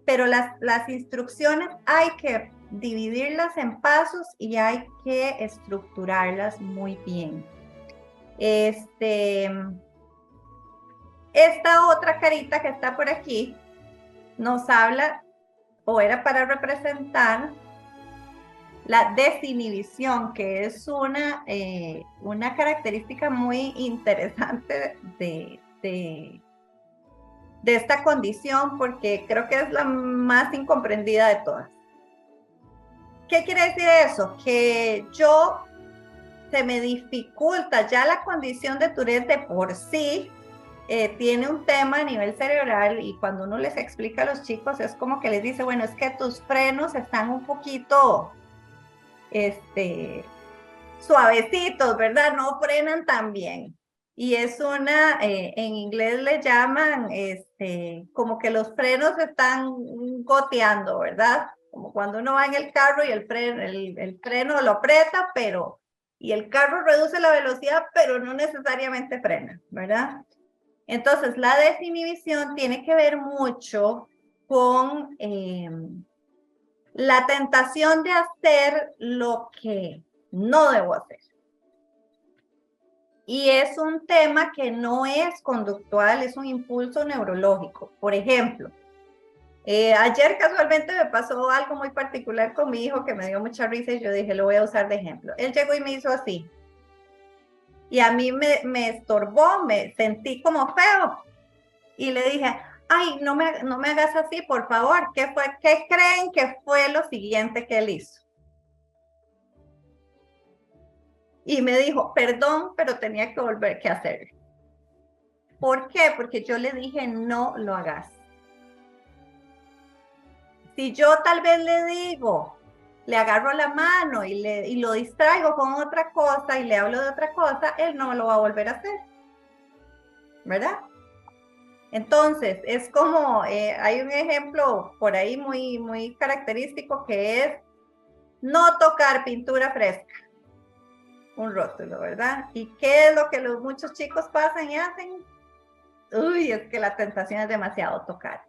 S1: Pero las instrucciones hay que dividirlas en pasos y hay que estructurarlas muy bien. Esta otra carita que está por aquí nos habla, o era para representar, la desinhibición, que es una característica muy interesante de esta condición, porque creo que es la más incomprendida de todas. ¿Qué quiere decir eso? Que se me dificulta ya la condición de Tourette de por sí. Tiene un tema a nivel cerebral y cuando uno les explica a los chicos es como que les dice, bueno, es que tus frenos están un poquito suavecitos, ¿verdad? No frenan tan bien. Y es en inglés le llaman, como que los frenos están goteando, ¿verdad? Como cuando uno va en el carro y el freno lo aprieta, y el carro reduce la velocidad, pero no necesariamente frena, ¿verdad? Entonces, la desinhibición tiene que ver mucho con la tentación de hacer lo que no debo hacer. Y es un tema que no es conductual, es un impulso neurológico. Por ejemplo, ayer casualmente me pasó algo muy particular con mi hijo que me dio mucha risa y yo dije, lo voy a usar de ejemplo. Él llegó y me hizo así. Y a mí me estorbó, me sentí como feo. Y le dije, ay, no me hagas así, por favor. ¿Qué creen que fue lo siguiente que él hizo? Y me dijo, perdón, pero tenía que volver a hacerlo. ¿Por qué? Porque yo le dije, no lo hagas. Si yo tal vez le digo, le agarro la mano y lo distraigo con otra cosa y le hablo de otra cosa, él no lo va a volver a hacer, ¿verdad? Entonces, es como, hay un ejemplo por ahí muy característico que es no tocar pintura fresca, un rótulo, ¿verdad? ¿Y qué es lo que muchos chicos pasan y hacen? Uy, es que la tentación es demasiado tocar.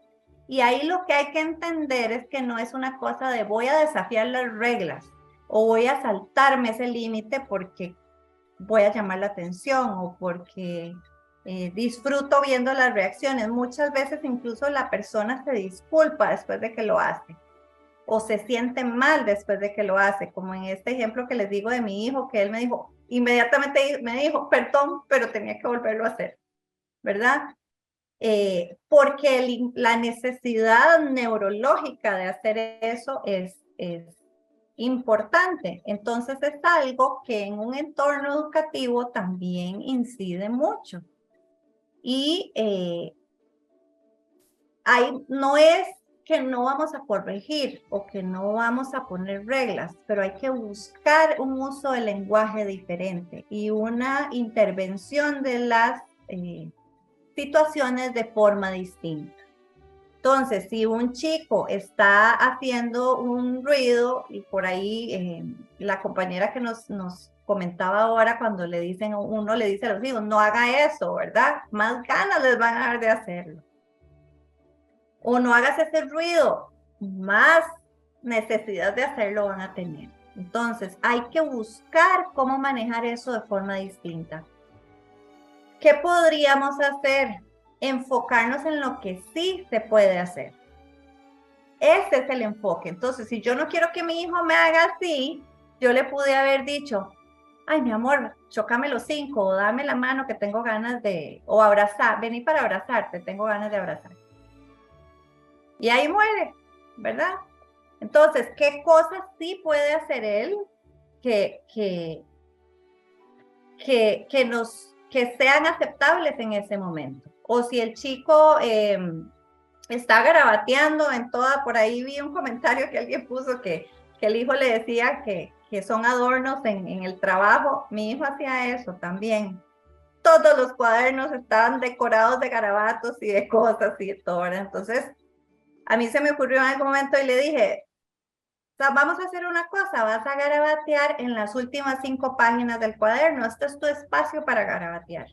S1: Y ahí lo que hay que entender es que no es una cosa de voy a desafiar las reglas o voy a saltarme ese límite porque voy a llamar la atención o porque disfruto viendo las reacciones. Muchas veces incluso la persona se disculpa después de que lo hace o se siente mal después de que lo hace, como en este ejemplo que les digo de mi hijo, que él me dijo, inmediatamente me dijo, perdón, pero tenía que volverlo a hacer, ¿verdad? Porque la necesidad neurológica de hacer eso es importante. Entonces es algo que en un entorno educativo también incide mucho. Y no es que no vamos a corregir o que no vamos a poner reglas, pero hay que buscar un uso del lenguaje diferente y una intervención de las situaciones de forma distinta. Entonces, si un chico está haciendo un ruido y por ahí la compañera que nos comentaba ahora cuando le dicen, uno le dice a los hijos, no haga eso, ¿verdad? Más ganas les van a dar de hacerlo. O no hagas ese ruido, más necesidad de hacerlo van a tener. Entonces, hay que buscar cómo manejar eso de forma distinta. ¿Qué podríamos hacer? Enfocarnos en lo que sí se puede hacer. Ese es el enfoque. Entonces, si yo no quiero que mi hijo me haga así, yo le pude haber dicho, ay, mi amor, chócame los 5, o dame la mano que tengo ganas de, o abrazar, vení para abrazarte, tengo ganas de abrazar. Y ahí muere, ¿verdad? Entonces, ¿qué cosas sí puede hacer él que sean aceptables en ese momento? O si el chico está garabateando en toda, por ahí vi un comentario que alguien puso que el hijo le decía que son adornos en el trabajo. Mi hijo hacía eso también. Todos los cuadernos estaban decorados de garabatos y de cosas y de todo, ¿verdad? Entonces, a mí se me ocurrió en algún momento y le dije, o sea, vamos a hacer una cosa, vas a garabatear en las últimas 5 páginas del cuaderno. Este es tu espacio para garabatear.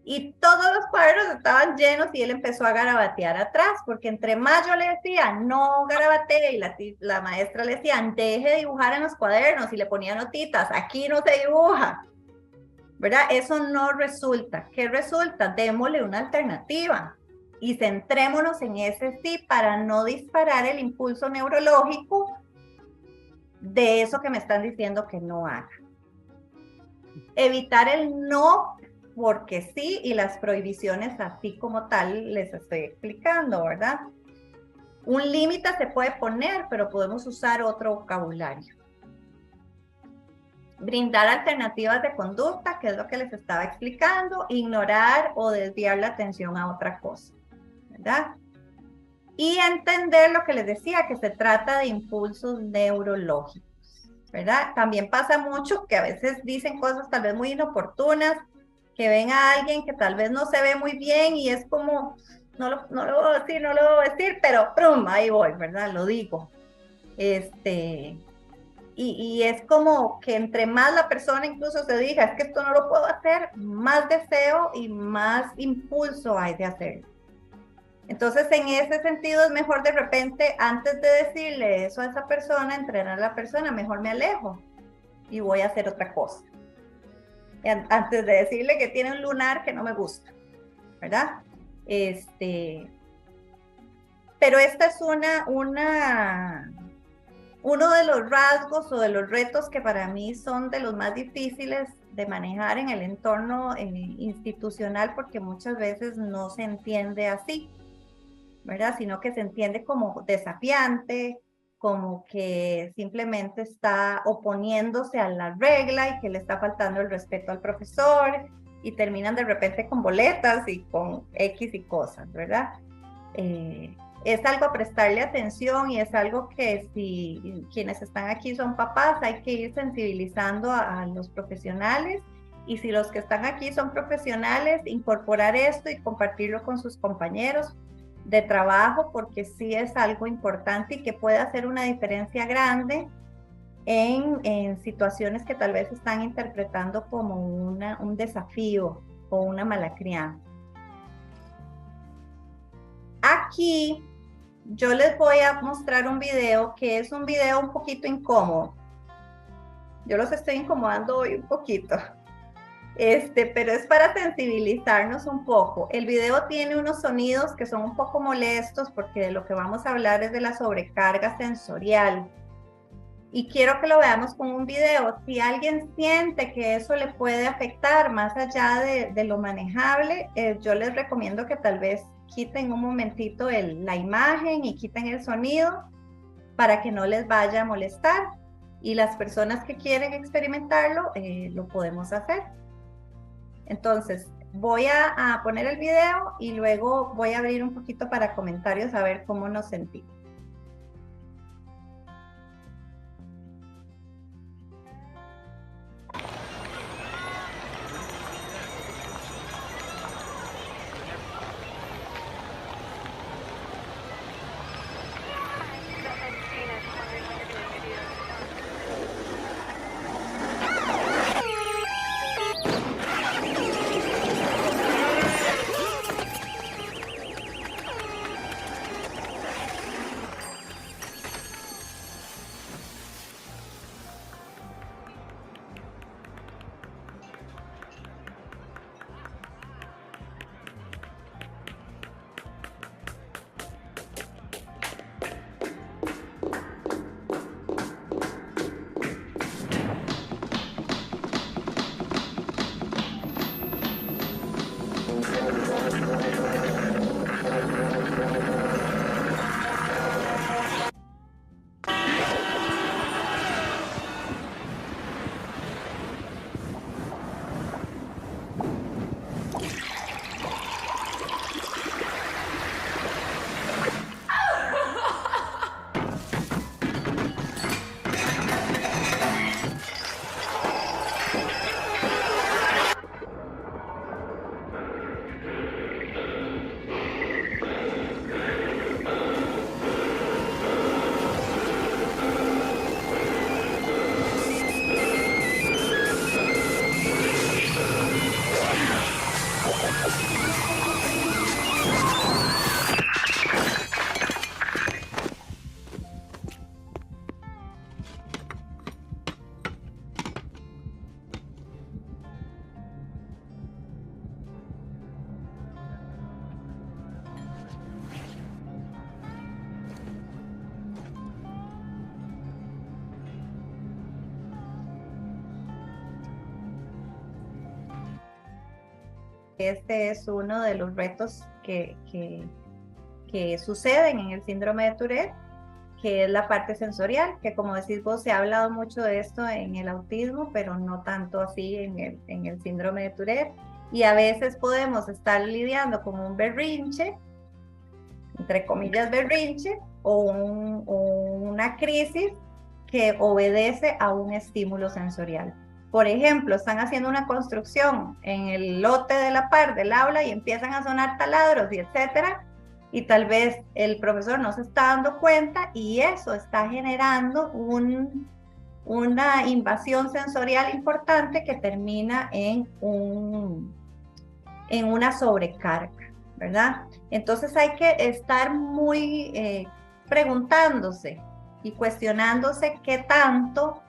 S1: Y todos los cuadernos estaban llenos y él empezó a garabatear atrás, porque entre más yo le decía, no garabatee, y la maestra le decía, deje de dibujar en los cuadernos, y le ponía notitas, aquí no se dibuja, ¿verdad? Eso no resulta. ¿Qué resulta? Démosle una alternativa y centrémonos en ese sí para no disparar el impulso neurológico de eso que me están diciendo que no haga. Evitar el no porque sí y las prohibiciones así como tal les estoy explicando, ¿verdad? Un límite se puede poner, pero podemos usar otro vocabulario. Brindar alternativas de conducta, que es lo que les estaba explicando, ignorar o desviar la atención a otra cosa, ¿verdad? Y entender lo que les decía, que se trata de impulsos neurológicos, ¿verdad? También pasa mucho que a veces dicen cosas tal vez muy inoportunas, que ven a alguien que tal vez no se ve muy bien y es como, no lo voy a decir, no lo voy a decir, pero ¡prum! Ahí voy, ¿verdad? Lo digo. Y es como que entre más la persona incluso se diga, es que esto no lo puedo hacer, más deseo y más impulso hay de hacerlo. Entonces, en ese sentido es mejor de repente, antes de decirle eso a esa persona, entrenar a la persona, mejor me alejo y voy a hacer otra cosa. Antes de decirle que tiene un lunar que no me gusta, ¿verdad? Pero esta es uno de los rasgos o de los retos que para mí son de los más difíciles de manejar en el entorno institucional, porque muchas veces no se entiende así, ¿verdad? Sino que se entiende como desafiante, como que simplemente está oponiéndose a la regla y que le está faltando el respeto al profesor y terminan de repente con boletas y con X y cosas, ¿verdad? Es algo a prestarle atención y es algo que si quienes están aquí son papás, hay que ir sensibilizando a los profesionales, y si los que están aquí son profesionales, incorporar esto y compartirlo con sus compañeros de trabajo, porque sí es algo importante y que puede hacer una diferencia grande en situaciones que tal vez están interpretando como un desafío o una mala crianza. Aquí yo les voy a mostrar un video que es un video un poquito incómodo. Yo los estoy incomodando hoy un poquito. Pero es para sensibilizarnos un poco. El video tiene unos sonidos que son un poco molestos porque de lo que vamos a hablar es de la sobrecarga sensorial. Y quiero que lo veamos con un video. Si alguien siente que eso le puede afectar más allá de lo manejable, yo les recomiendo que tal vez quiten un momentito la imagen y quiten el sonido para que no les vaya a molestar. Y las personas que quieren experimentarlo, lo podemos hacer. Entonces, voy a poner el video y luego voy a abrir un poquito para comentarios a ver cómo nos sentimos. Este es uno de los retos que suceden en el síndrome de Tourette, que es la parte sensorial, que como decís vos, se ha hablado mucho de esto en el autismo, pero no tanto así en el síndrome de Tourette. Y a veces podemos estar lidiando con un berrinche, entre comillas berrinche, o una crisis que obedece a un estímulo sensorial. Por ejemplo, están haciendo una construcción en el lote de la par del aula y empiezan a sonar taladros y etcétera, y tal vez el profesor no se está dando cuenta y eso está generando una invasión sensorial importante que termina en una sobrecarga, ¿verdad? Entonces hay que estar muy preguntándose y cuestionándose qué tanto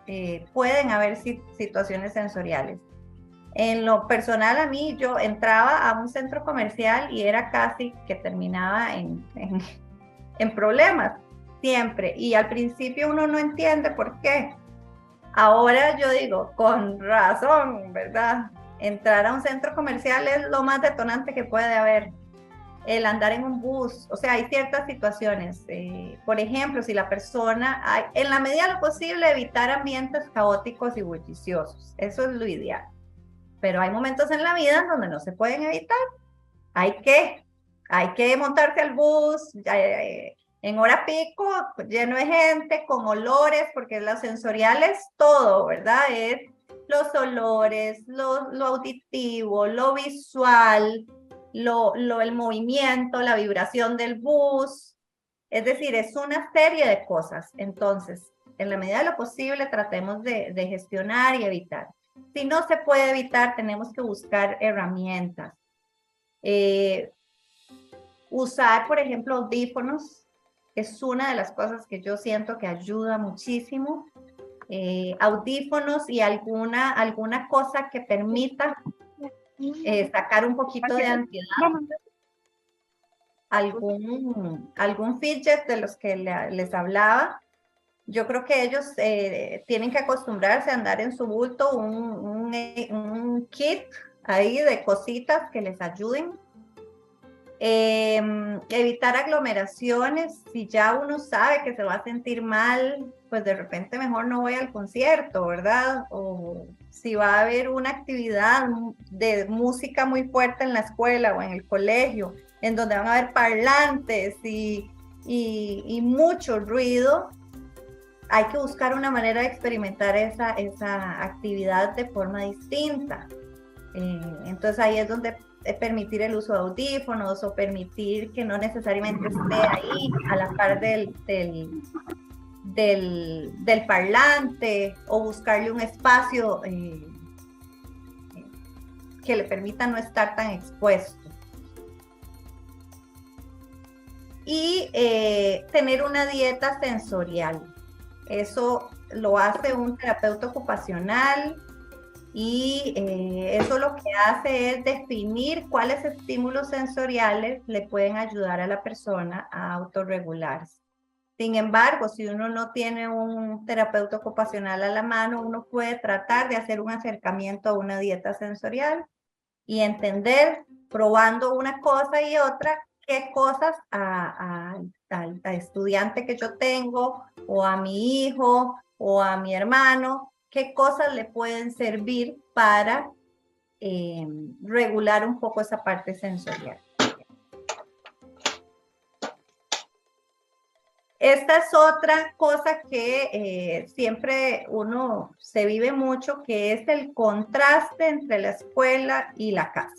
S1: pueden haber situaciones sensoriales. En lo personal, a mí, yo entraba a un centro comercial y era casi que terminaba en problemas, siempre. Y al principio uno no entiende por qué. Ahora yo digo, con razón, ¿verdad? Entrar a un centro comercial es lo más detonante que puede haber. el andar en un bus, o sea, hay ciertas situaciones, por ejemplo, si la persona, en la medida de lo posible, evitar ambientes caóticos y bulliciosos, eso es lo ideal, pero hay momentos en la vida donde no se pueden evitar, hay que montarse al bus, en hora pico, lleno de gente, con olores, porque lo sensorial es todo, ¿verdad? Es los olores, lo auditivo, lo visual, el movimiento, la vibración del bus. Es decir, es una serie de cosas. Entonces, en la medida de lo posible, tratemos de gestionar y evitar. Si no se puede evitar, tenemos que buscar herramientas. Usar, por ejemplo, audífonos es una de las cosas que yo siento que ayuda muchísimo. Audífonos y alguna cosa que permita sacar un poquito de ansiedad. Algún fidget de los que les hablaba. Yo creo que ellos tienen que acostumbrarse a andar en su bulto un kit ahí de cositas que les ayuden. Evitar aglomeraciones. Si ya uno sabe que se va a sentir mal, pues de repente mejor no voy al concierto, ¿verdad? O si va a haber una actividad de música muy fuerte en la escuela o en el colegio, en donde van a haber parlantes y mucho ruido, hay que buscar una manera de experimentar esa actividad de forma distinta. Entonces ahí es donde permitir el uso de audífonos o permitir que no necesariamente esté ahí a la par del parlante, o buscarle un espacio que le permita no estar tan expuesto. Y tener una dieta sensorial. Eso lo hace un terapeuta ocupacional. Y eso lo que hace es definir cuáles estímulos sensoriales le pueden ayudar a la persona a autorregularse. Sin embargo, si uno no tiene un terapeuta ocupacional a la mano, uno puede tratar de hacer un acercamiento a una dieta sensorial y entender, probando una cosa y otra, qué cosas al estudiante que yo tengo, o a mi hijo, o a mi hermano, qué cosas le pueden servir para regular un poco esa parte sensorial. Esta es otra cosa que siempre uno se vive mucho, que es el contraste entre la escuela y la casa.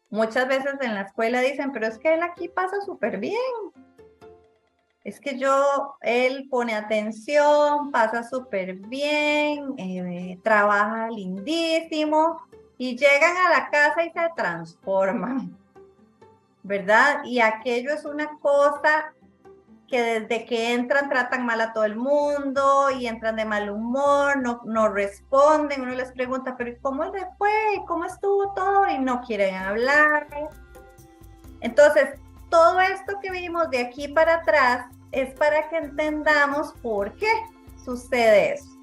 S1: Muchas veces en la escuela dicen, pero es que él aquí pasa súper bien. Es que él pone atención, pasa súper bien, trabaja lindísimo, y llegan a la casa y se transforman, ¿verdad? Y aquello es una cosa que desde que entran tratan mal a todo el mundo y entran de mal humor, no responden, uno les pregunta, pero ¿cómo les fue? ¿Cómo estuvo todo? Y no quieren hablar. Entonces, todo esto que vimos de aquí para atrás es para que entendamos por qué sucede eso,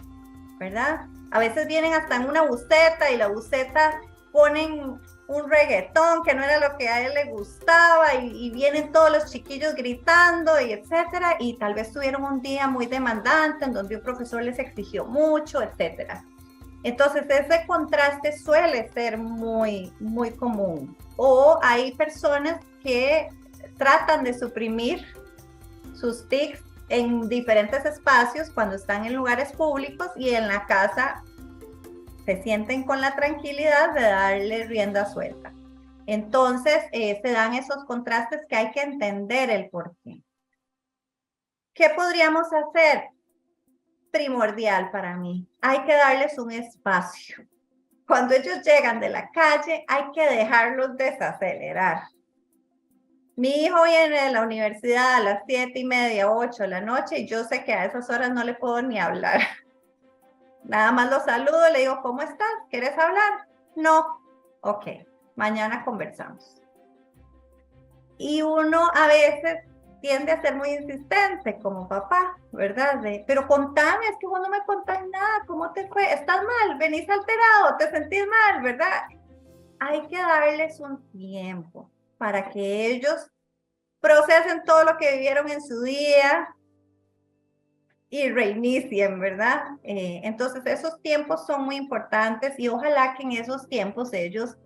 S1: ¿verdad? A veces vienen hasta en una buseta y la buseta ponen un reggaetón que no era lo que a él le gustaba y vienen todos los chiquillos gritando y etcétera, y tal vez tuvieron un día muy demandante en donde un profesor les exigió mucho, etcétera. Entonces ese contraste suele ser muy, muy común. O hay personas que tratan de suprimir sus tics en diferentes espacios cuando están en lugares públicos, y en la casa se sienten con la tranquilidad de darle rienda suelta. Entonces se dan esos contrastes que hay que entender el porqué. ¿Qué podríamos hacer? Primordial para mí, hay que darles un espacio. Cuando ellos llegan de la calle, hay que dejarlos desacelerar. Mi hijo viene de la universidad a las 7:30, 8 de la noche, y yo sé que a esas horas no le puedo ni hablar. Nada más lo saludo, le digo, ¿cómo estás? ¿Quieres hablar? No. Ok, mañana conversamos. Y uno a veces tiende a ser muy insistente como papá, ¿verdad? Pero contame, es que vos no me contás nada, ¿cómo te fue? ¿Estás mal? ¿Venís alterado? ¿Te sentís mal? ¿Verdad? Hay que darles un tiempo. para que ellos procesen todo lo que vivieron en su día y reinicien, ¿verdad? Entonces esos tiempos son muy importantes y ojalá que en esos tiempos ellos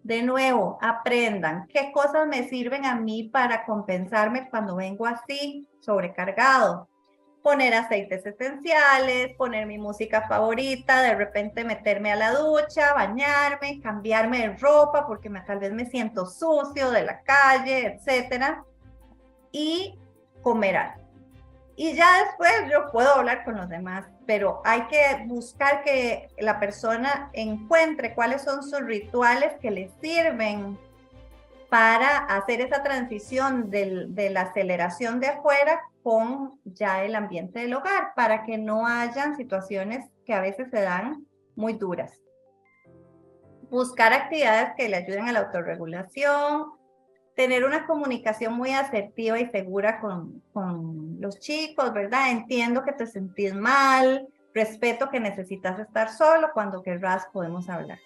S1: de nuevo aprendan qué cosas me sirven a mí para compensarme cuando vengo así sobrecargado. Poner aceites esenciales, poner mi música favorita, de repente meterme a la ducha, bañarme, cambiarme de ropa porque tal vez me siento sucio de la calle, etcétera, y comer algo. Y ya después yo puedo hablar con los demás, pero hay que buscar que la persona encuentre cuáles son sus rituales que le sirven para hacer esa transición de la aceleración de afuera con ya el ambiente del hogar, para que no hayan situaciones que a veces se dan muy duras. Buscar actividades que le ayuden a la autorregulación, tener una comunicación muy asertiva y segura con los chicos, ¿verdad? Entiendo que te sentís mal, respeto que necesitas estar solo, cuando querrás podemos hablar.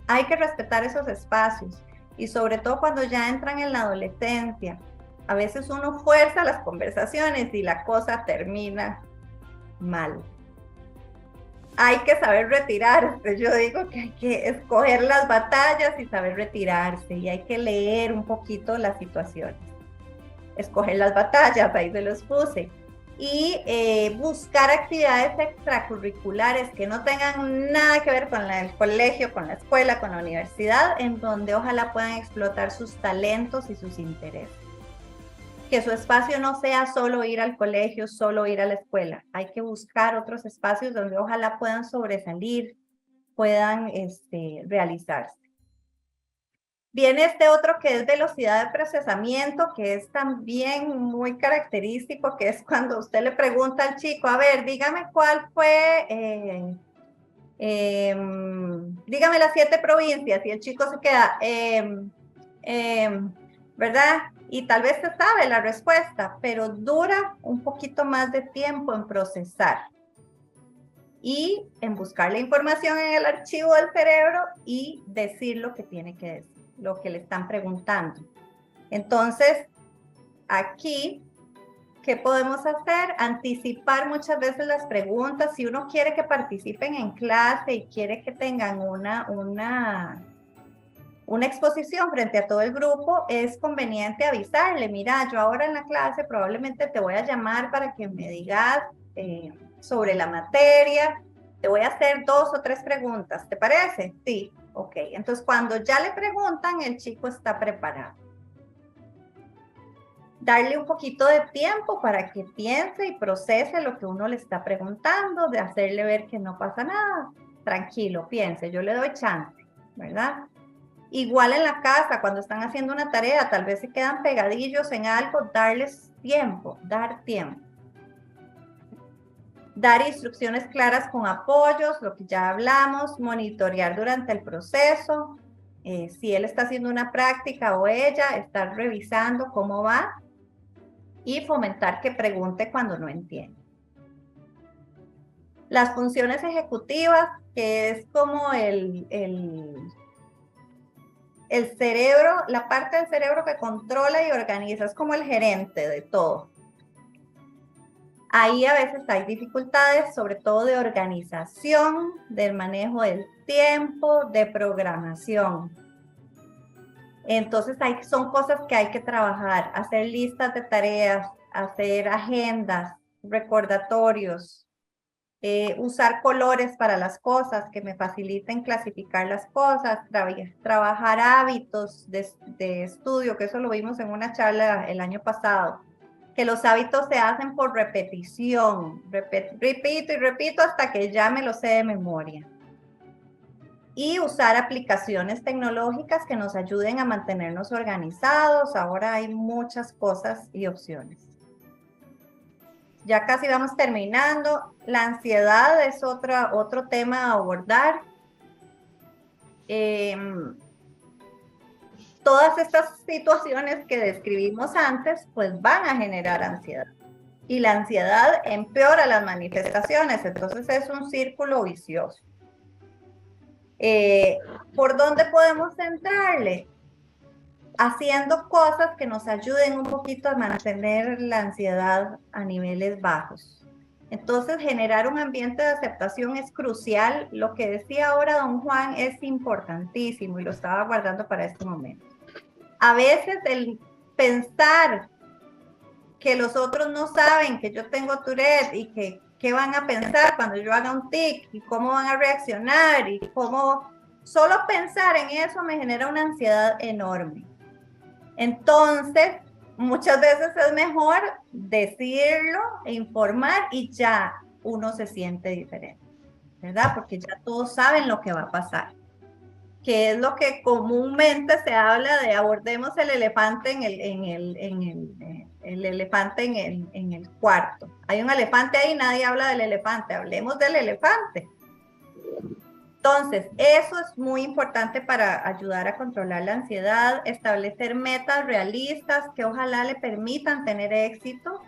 S1: Hay que respetar esos espacios y sobre todo cuando ya entran en la adolescencia. A veces uno fuerza las conversaciones y la cosa termina mal. Hay que saber retirarse. Yo digo que hay que escoger las batallas y saber retirarse, y hay que leer un poquito las situaciones. Escoger las batallas, ahí se los puse. Y buscar actividades extracurriculares que no tengan nada que ver con el colegio, con la escuela, con la universidad, en donde ojalá puedan explotar sus talentos y sus intereses. Que su espacio no sea solo ir al colegio, solo ir a la escuela. Hay que buscar otros espacios donde ojalá puedan sobresalir, puedan realizarse. Viene este otro que es velocidad de procesamiento, que es también muy característico, que es cuando usted le pregunta al chico, a ver, dígame cuál fue, dígame las 7 provincias, y el chico se queda, ¿verdad? Y tal vez se sabe la respuesta, pero dura un poquito más de tiempo en procesar y en buscar la información en el archivo del cerebro y decir lo que tiene que decir, lo que le están preguntando. Entonces, aquí, ¿qué podemos hacer? Anticipar muchas veces las preguntas. Si uno quiere que participen en clase y quiere que tengan una exposición frente a todo el grupo, es conveniente avisarle, mira, yo ahora en la clase probablemente te voy a llamar para que me digas sobre la materia, te voy a hacer 2 o 3 preguntas, ¿te parece? Sí, ok. Entonces, cuando ya le preguntan, el chico está preparado. Darle un poquito de tiempo para que piense y procese lo que uno le está preguntando, de hacerle ver que no pasa nada. Tranquilo, piense, yo le doy chance, ¿verdad? Igual en la casa, cuando están haciendo una tarea, tal vez se quedan pegadillos en algo, darles tiempo, dar tiempo. Dar instrucciones claras con apoyos, lo que ya hablamos, monitorear durante el proceso. Si él está haciendo una práctica o ella, estar revisando cómo va y fomentar que pregunte cuando no entiende. Las funciones ejecutivas, que es como el cerebro, la parte del cerebro que controla y organiza, es como el gerente de todo. Ahí a veces hay dificultades, sobre todo de organización, del manejo del tiempo, de programación. Entonces son cosas que hay que trabajar, hacer listas de tareas, hacer agendas, recordatorios, usar colores para las cosas que me faciliten clasificar las cosas, trabajar hábitos de estudio, que eso lo vimos en una charla el año pasado, que los hábitos se hacen por repetición, repito y repito hasta que ya me lo sé de memoria. Y usar aplicaciones tecnológicas que nos ayuden a mantenernos organizados. Ahora hay muchas cosas y opciones. Ya casi vamos terminando. La ansiedad es otro tema a abordar. Todas estas situaciones que describimos antes, pues van a generar ansiedad. Y la ansiedad empeora las manifestaciones, entonces es un círculo vicioso. ¿Por dónde podemos entrarle? haciendo cosas que nos ayuden un poquito a mantener la ansiedad a niveles bajos. Entonces, generar un ambiente de aceptación es crucial. Lo que decía ahora don Juan es importantísimo y lo estaba guardando para este momento. A veces el pensar que los otros no saben que yo tengo Tourette y que qué van a pensar cuando yo haga un tic y cómo van a reaccionar y cómo... Solo pensar en eso me genera una ansiedad enorme. Entonces, muchas veces es mejor decirlo e informar y ya uno se siente diferente, ¿verdad? Porque ya todos saben lo que va a pasar, que es lo que comúnmente se habla de abordemos el elefante el elefante en el cuarto. Hay un elefante ahí, nadie habla del elefante, hablemos del elefante. Entonces, eso es muy importante para ayudar a controlar la ansiedad, establecer metas realistas que ojalá le permitan tener éxito.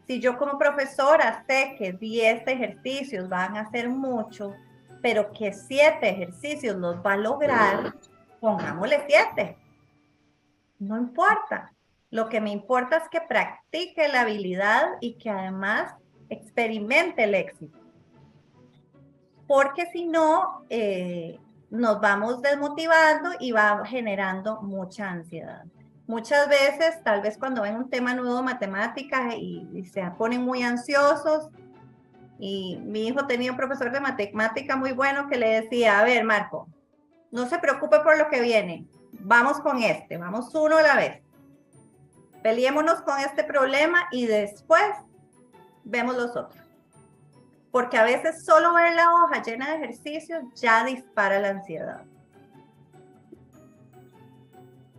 S1: Si yo como profesora sé que 10 ejercicios van a ser mucho, pero que 7 ejercicios los va a lograr, pongámosle 7. No importa. Lo que me importa es que practique la habilidad y que además experimente el éxito. Porque si no, nos vamos desmotivando y va generando mucha ansiedad. Muchas veces, tal vez cuando ven un tema nuevo, matemáticas, y se ponen muy ansiosos, y mi hijo tenía un profesor de matemática muy bueno que le decía, a ver, Marco, no se preocupe por lo que viene, vamos con vamos uno a la vez. Peleémonos con este problema y después vemos los otros. Porque a veces solo ver la hoja llena de ejercicios ya dispara la ansiedad.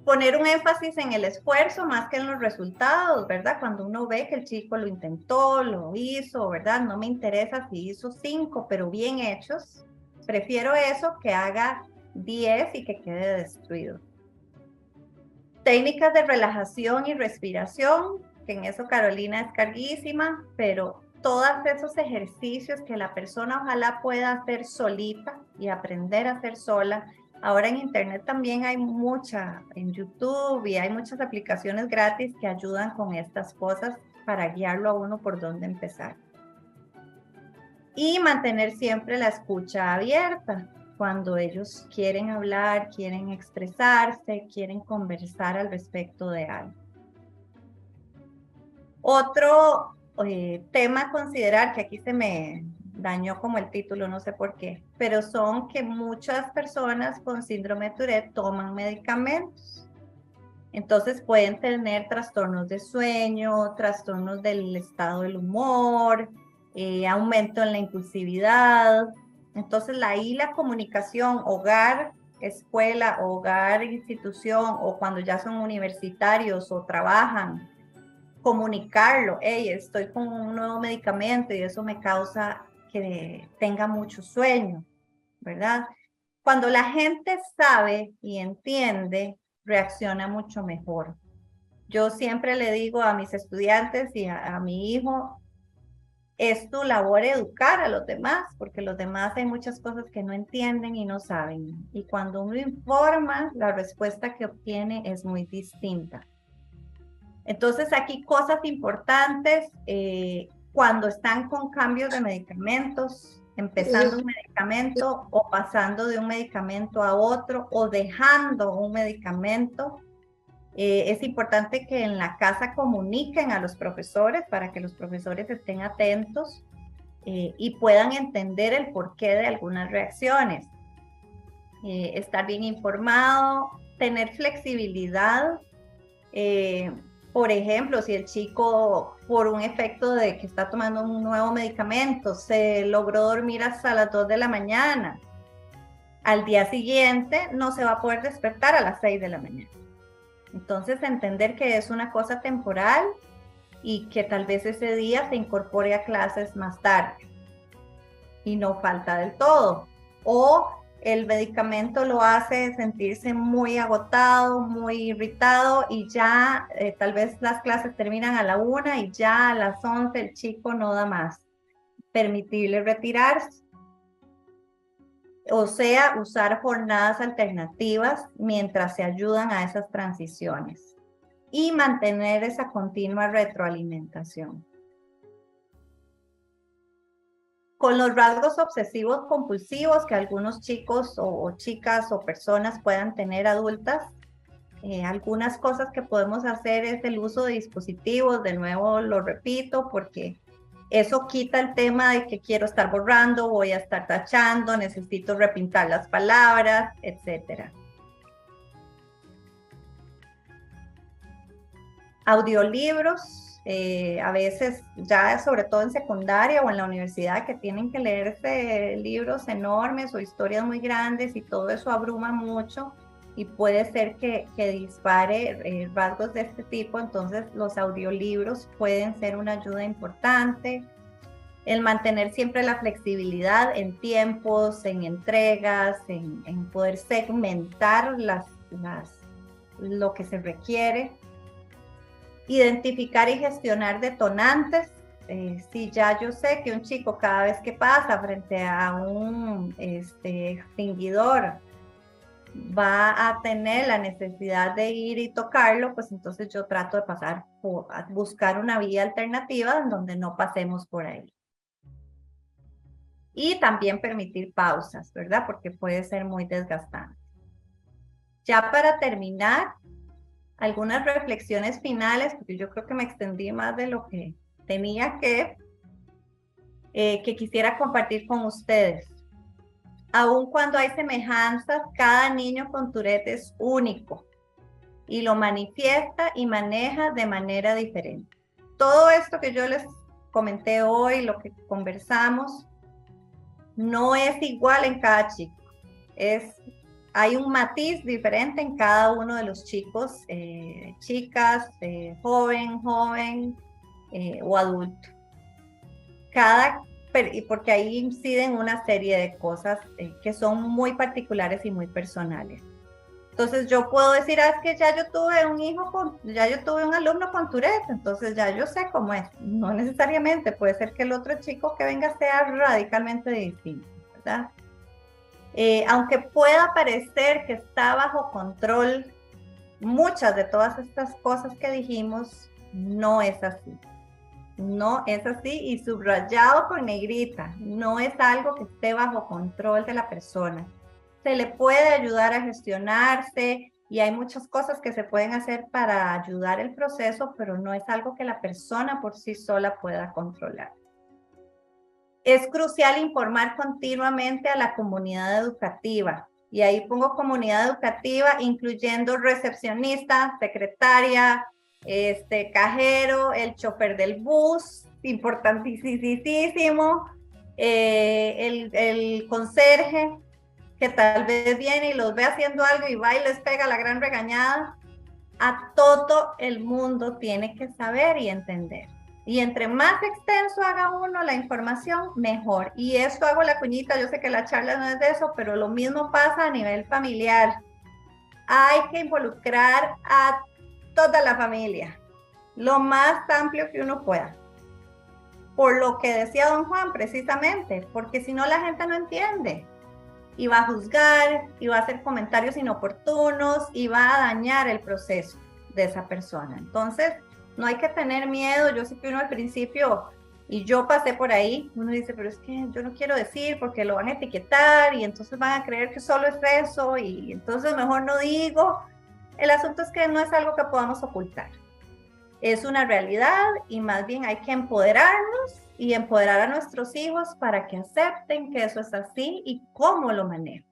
S1: Poner un énfasis en el esfuerzo más que en los resultados, ¿verdad? Cuando uno ve que el chico lo intentó, lo hizo, ¿verdad? No me interesa si hizo 5, pero bien hechos. Prefiero eso que haga 10 y que quede destruido. Técnicas de relajación y respiración, que en eso Carolina es carguísima, pero todos esos ejercicios que la persona ojalá pueda hacer solita y aprender a hacer sola. Ahora en internet también hay en YouTube y hay muchas aplicaciones gratis que ayudan con estas cosas para guiarlo a uno por dónde empezar. Y mantener siempre la escucha abierta. Cuando ellos quieren hablar, quieren expresarse, quieren conversar al respecto de algo. Otro tema a considerar, que aquí se me dañó como el título, no sé por qué, pero son que muchas personas con síndrome de Tourette toman medicamentos. Entonces pueden tener trastornos de sueño, trastornos del estado del humor, aumento en la impulsividad. Entonces ahí la comunicación hogar, escuela, hogar, institución, o cuando ya son universitarios o trabajan, comunicarlo, hey, estoy con un nuevo medicamento y eso me causa que tenga mucho sueño, ¿verdad? Cuando la gente sabe y entiende, reacciona mucho mejor. Yo siempre le digo a mis estudiantes y a mi hijo, es tu labor educar a los demás, porque los demás hay muchas cosas que no entienden y no saben. Y cuando uno informa, la respuesta que obtiene es muy distinta. Entonces, aquí cosas importantes, cuando están con cambios de medicamentos, empezando un medicamento o pasando de un medicamento a otro o dejando un medicamento, es importante que en la casa comuniquen a los profesores para que los profesores estén atentos y puedan entender el porqué de algunas reacciones. Estar bien informado, tener flexibilidad. Por ejemplo, si el chico, por un efecto de que está tomando un nuevo medicamento, se logró dormir hasta las 2 de la mañana, al día siguiente no se va a poder despertar a las 6 de la mañana. Entonces, entender que es una cosa temporal y que tal vez ese día se incorpore a clases más tarde y no falta del todo. O el medicamento lo hace sentirse muy agotado, muy irritado y ya tal vez las clases terminan a la 1 y ya a las 11 el chico no da más. Permitirle retirarse. O sea, usar jornadas alternativas mientras se ayudan a esas transiciones y mantener esa continua retroalimentación. Con los rasgos obsesivos compulsivos que algunos chicos o chicas o personas puedan tener adultas, algunas cosas que podemos hacer es el uso de dispositivos, de nuevo lo repito, porque eso quita el tema de que quiero estar borrando, voy a estar tachando, necesito repintar las palabras, etc. Audiolibros, a veces ya sobre todo en secundaria o en la universidad que tienen que leerse libros enormes o historias muy grandes y todo eso abruma mucho y puede ser que dispare rasgos de este tipo, entonces los audiolibros pueden ser una ayuda importante. El mantener siempre la flexibilidad en tiempos, en entregas, en poder segmentar lo que se requiere. Identificar y gestionar detonantes. Si ya yo sé que un chico cada vez que pasa frente a un extinguidor va a tener la necesidad de ir y tocarlo, pues entonces yo trato de pasar a buscar una vía alternativa en donde no pasemos por ahí. Y también permitir pausas, ¿verdad? Porque puede ser muy desgastante. Ya para terminar, algunas reflexiones finales, porque yo creo que me extendí más de lo que tenía que quisiera compartir con ustedes. Aun cuando hay semejanzas, cada niño con Tourette es único y lo manifiesta y maneja de manera diferente. Todo esto que yo les comenté hoy, lo que conversamos, no es igual en cada chico. Hay un matiz diferente en cada uno de los chicos, chicas, joven o adulto. Porque ahí inciden una serie de cosas que son muy particulares y muy personales. Entonces yo puedo decir, es que ya yo tuve un alumno con Tourette, entonces ya yo sé cómo es. No necesariamente, puede ser que el otro chico que venga sea radicalmente distinto, ¿verdad? Aunque pueda parecer que está bajo control, muchas de todas estas cosas que dijimos, no es así. No es así y subrayado con negrita, no es algo que esté bajo control de la persona. Se le puede ayudar a gestionarse y hay muchas cosas que se pueden hacer para ayudar el proceso, pero no es algo que la persona por sí sola pueda controlar. Es crucial informar continuamente a la comunidad educativa. Y ahí pongo comunidad educativa, incluyendo recepcionista, secretaria, cajero, el chofer del bus, importantísimo, el conserje, que tal vez viene y los ve haciendo algo y va y les pega la gran regañada. A todo el mundo tiene que saber y entender. Y entre más extenso haga uno la información, mejor. Y esto hago la cuñita, yo sé que la charla no es de eso, pero lo mismo pasa a nivel familiar. Hay que involucrar a toda la familia, lo más amplio que uno pueda. Por lo que decía don Juan, precisamente, porque si no la gente no entiende. Y va a juzgar, y va a hacer comentarios inoportunos, y va a dañar el proceso de esa persona. Entonces, no hay que tener miedo. Yo sé que uno al principio, y yo pasé por ahí, uno dice, pero es que yo no quiero decir porque lo van a etiquetar y entonces van a creer que solo es eso y entonces mejor no digo. El asunto es que no es algo que podamos ocultar. Es una realidad y más bien hay que empoderarnos y empoderar a nuestros hijos para que acepten que eso es así y cómo lo manejan.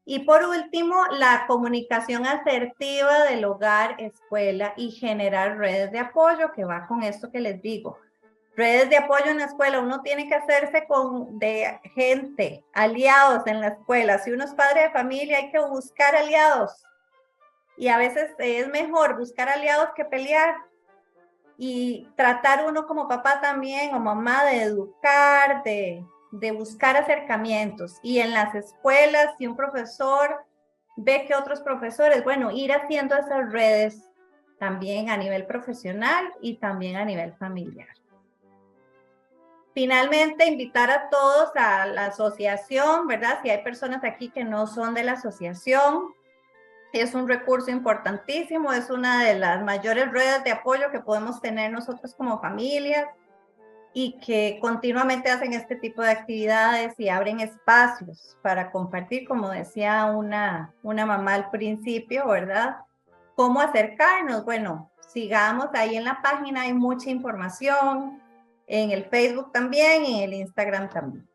S1: Y por último, la comunicación asertiva del hogar, escuela y generar redes de apoyo, que va con esto que les digo. Redes de apoyo en la escuela, uno tiene que hacerse de gente, aliados en la escuela. Si uno es padre de familia, hay que buscar aliados. Y a veces es mejor buscar aliados que pelear. Y tratar uno como papá también o mamá de educar, de buscar acercamientos. Y en las escuelas, si un profesor ve que otros profesores, bueno, ir haciendo esas redes también a nivel profesional y también a nivel familiar. Finalmente, invitar a todos a la asociación, ¿verdad? Si hay personas aquí que no son de la asociación, es un recurso importantísimo, es una de las mayores redes de apoyo que podemos tener nosotros como familias y que continuamente hacen este tipo de actividades y abren espacios para compartir, como decía una mamá al principio, ¿verdad? ¿Cómo acercarnos? Bueno, sigamos ahí en la página, hay mucha información, en el Facebook también y en el Instagram también.